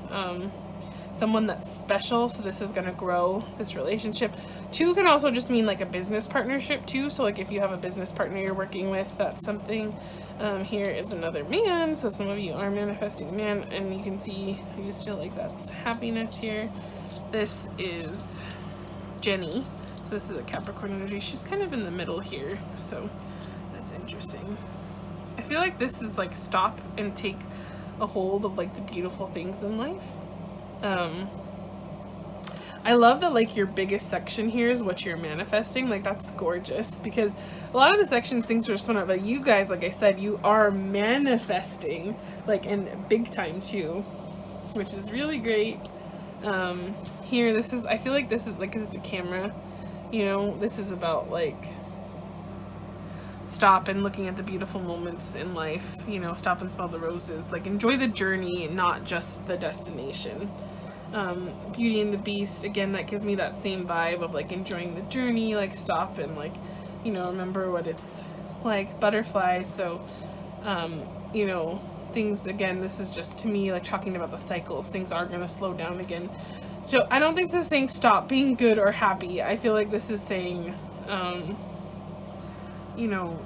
someone that's special, so this is going to grow this relationship. 2 can also just mean like a business partnership too, so like if you have a business partner you're working with, that's something. Here is another man, so some of you are manifesting a man, and you can see, I just feel like that's happiness here. This is Jenny, so this is a Capricorn energy. She's kind of in the middle here, so that's interesting. I feel like this is like stop and take a hold of like the beautiful things in life. I love that like your biggest section here is what you're manifesting. Like that's gorgeous, because a lot of the sections things are spun up, but you guys, like I said, you are manifesting like in big time too, which is really great. Here, this is, I feel like this is like, because it's a camera, you know, this is about like stop and looking at the beautiful moments in life, you know, stop and smell the roses, like enjoy the journey, not just the destination. Beauty and the Beast, again, that gives me that same vibe of like enjoying the journey, like stop and like, you know, remember what it's like. Butterflies, so you know, things, again, this is just to me like talking about the cycles. Things are going to slow down again. So I don't think this is saying stop being good or happy. I feel like this is saying you know,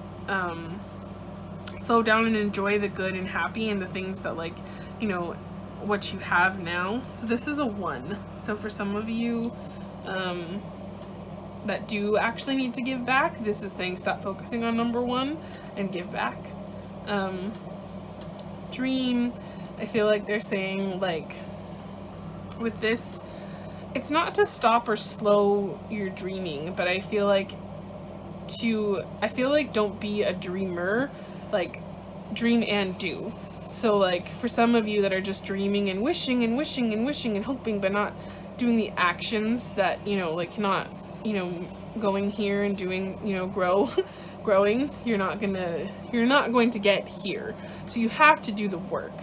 slow down and enjoy the good and happy and the things that like, you know, what you have now. So this is a 1. So for some of you that do actually need to give back, this is saying stop focusing on number 1 and give back. Dream, I feel like they're saying like with this, it's not to stop or slow your dreaming, but I feel like don't be a dreamer, like dream and do. So like for some of you that are just dreaming and wishing and wishing and wishing and hoping, but not doing the actions that, you know, like not, you know, going here and doing, you know, growing, you're not going to get here. So you have to do the work,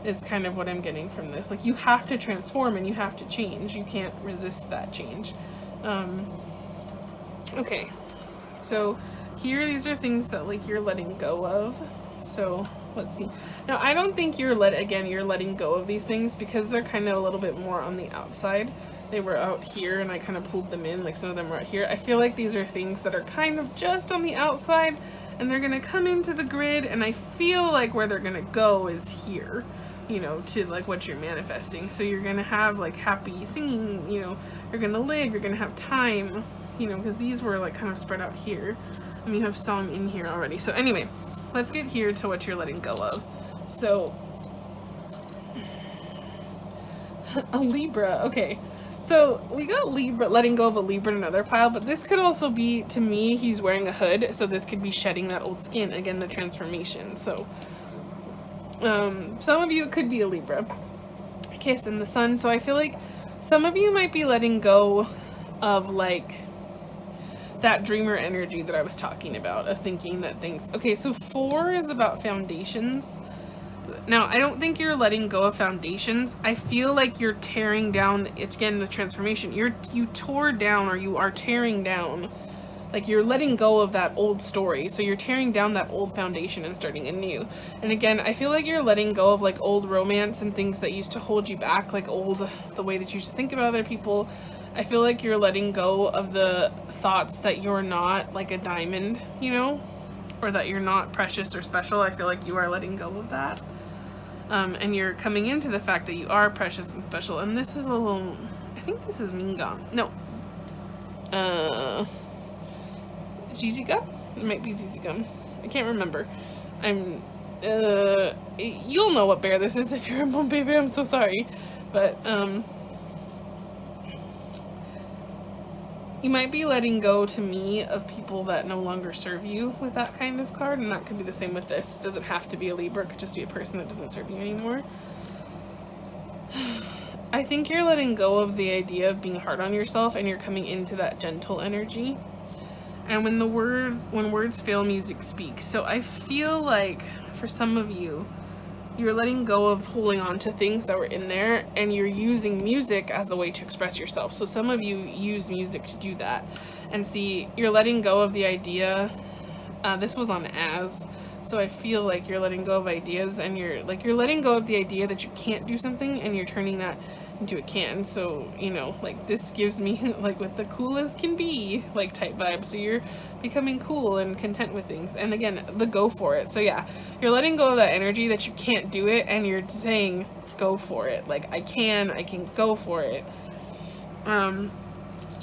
is kind of what I'm getting from this. Like you have to transform and you have to change. You can't resist that change. Okay. So here, these are things that like you're letting go of. So let's see. Now I don't think you're letting go of these things because they're kind of a little bit more on the outside. They were out here and I kind of pulled them in, like some of them were out here. I feel like these are things that are kind of just on the outside and they're gonna come into the grid, and I feel like where they're gonna go is here, you know, to like what you're manifesting. So you're gonna have like happy singing, you know, you're gonna live, you're gonna have time, you know, because these were like kind of spread out here. I mean, you have song in here already. So anyway, let's get here to what you're letting go of. So a Libra, okay. So we got Libra, letting go of a Libra in another pile, but this could also be, to me, he's wearing a hood, so this could be shedding that old skin, again, the transformation. So some of you, it could be a Libra. Kiss in the sun. So I feel like some of you might be letting go of like that dreamer energy that I was talking about, of thinking that things, okay, so 4 is about foundations. Now, I don't think you're letting go of foundations. I feel like you're tearing down, again, the transformation. You tore down, or you are tearing down, like you're letting go of that old story. So you're tearing down that old foundation and starting anew. And again, I feel like you're letting go of like old romance and things that used to hold you back, like the way that you used to think about other people. I feel like you're letting go of the thoughts that you're not like a diamond, you know, or that you're not precious or special. I feel like you are letting go of that. And you're coming into the fact that you are precious and special. And this is a little, I think this is Mingom. No, Zizigum? It might be Zizigum. I can't remember. You'll know what bear this is if you're a mom baby. I'm so sorry. But, you might be letting go to me of people that no longer serve you with that kind of card, and that could be the same with this. It doesn't have to be a Libra, it could just be a person that doesn't serve you anymore. I think you're letting go of the idea of being hard on yourself, and you're coming into that gentle energy. And when words fail, music speaks. So I feel like for some of you, you're letting go of holding on to things that were in there, and you're using music as a way to express yourself. So some of you use music to do that. And see, you're letting go of the idea, this was on as, so I feel like you're letting go of ideas, and you're letting go of the idea that you can't do something, and you're turning that into a can. So, you know, like this gives me like what the cool as can be like type vibe. So you're becoming cool and content with things, and again, the go for it. So yeah, you're letting go of that energy that you can't do it, and you're saying go for it. Like I can go for it.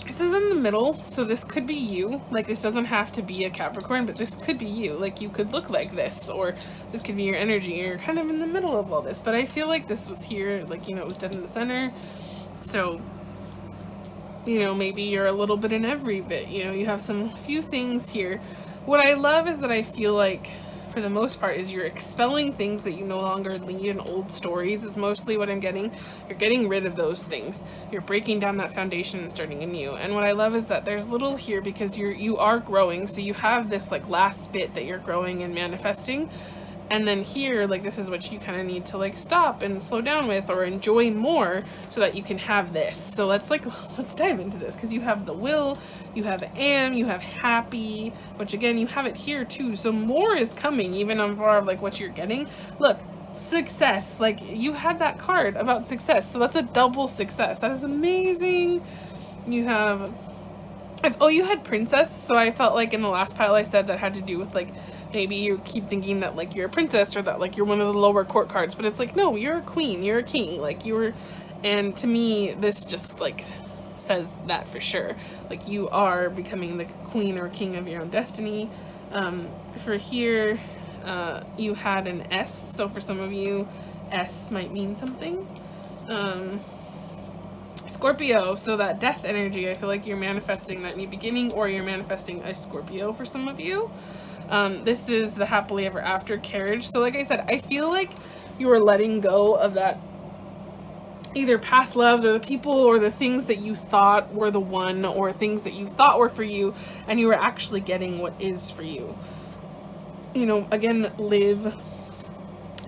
This is in the middle, so this could be you. Like this doesn't have to be a Capricorn, but this could be you. Like you could look like this, or this could be your energy. You're kind of in the middle of all this, but I feel like this was here, like, you know, it was dead in the center. So, you know, maybe you're a little bit in every bit. You know, you have some few things here. What I love is that I feel like, for the most part, is you're expelling things that you no longer need, in old stories is mostly what I'm getting. You're getting rid of those things. You're breaking down that foundation and starting anew. And what I love is that there's little here because you are growing. So you have this like last bit that you're growing and manifesting. And then here, like this is what you kind of need to like stop and slow down with, or enjoy more, so that you can have this. So let's dive into this, because you have the will, you have am, you have happy, which again, you have it here too. So more is coming, even on far of like what you're getting. Look, success, like you had that card about success. So that's a double success. That is amazing. You have, oh, you had princess. So I felt like in the last pile I said that had to do with like, maybe you keep thinking that like you're a princess, or that like you're one of the lower court cards, but it's like, no, you're a queen, you're a king, like you're, and to me this just like says that for sure, like you are becoming the queen or king of your own destiny. For here, you had an S, so for some of you S might mean something. Scorpio, so that death energy, I feel like you're manifesting that new beginning, or you're manifesting a Scorpio for some of you. This is the happily ever after carriage. So like I said, I feel like you are letting go of that either past loves, or the people, or the things that you thought were the one, or things that you thought were for you, and you are actually getting what is for you. You know, again, live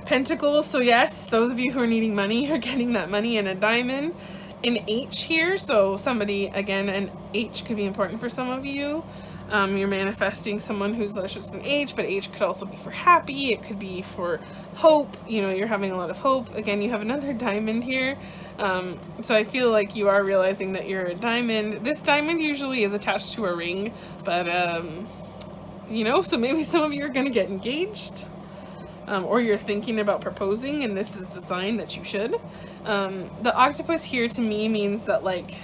Pentacles. So yes, those of you who are needing money are getting that money, and a diamond. An H here, so somebody, again, an H could be important for some of you. You're manifesting someone whose leadership's an H, but H could also be for happy. It could be for hope. You know, you're having a lot of hope. Again, you have another diamond here. So I feel like you are realizing that you're a diamond. This diamond usually is attached to a ring, but, you know, so maybe some of you are going to get engaged. Or you're thinking about proposing, and this is the sign that you should. The octopus here to me means that, like,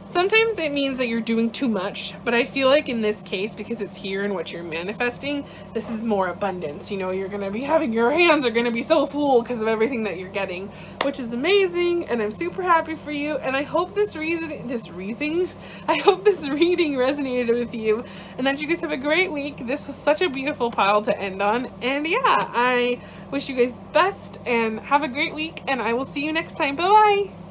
sometimes it means that you're doing too much, but I feel like in this case, because it's here and what you're manifesting, this is more abundance. You know, you're going to be having, your hands are going to be so full because of everything that you're getting, which is amazing, and I'm super happy for you, and I hope this reading resonated with you, and that you guys have a great week. This was such a beautiful pile to end on, and yeah, I wish you guys the best, and have a great week, and I will see you next time. Bye-bye!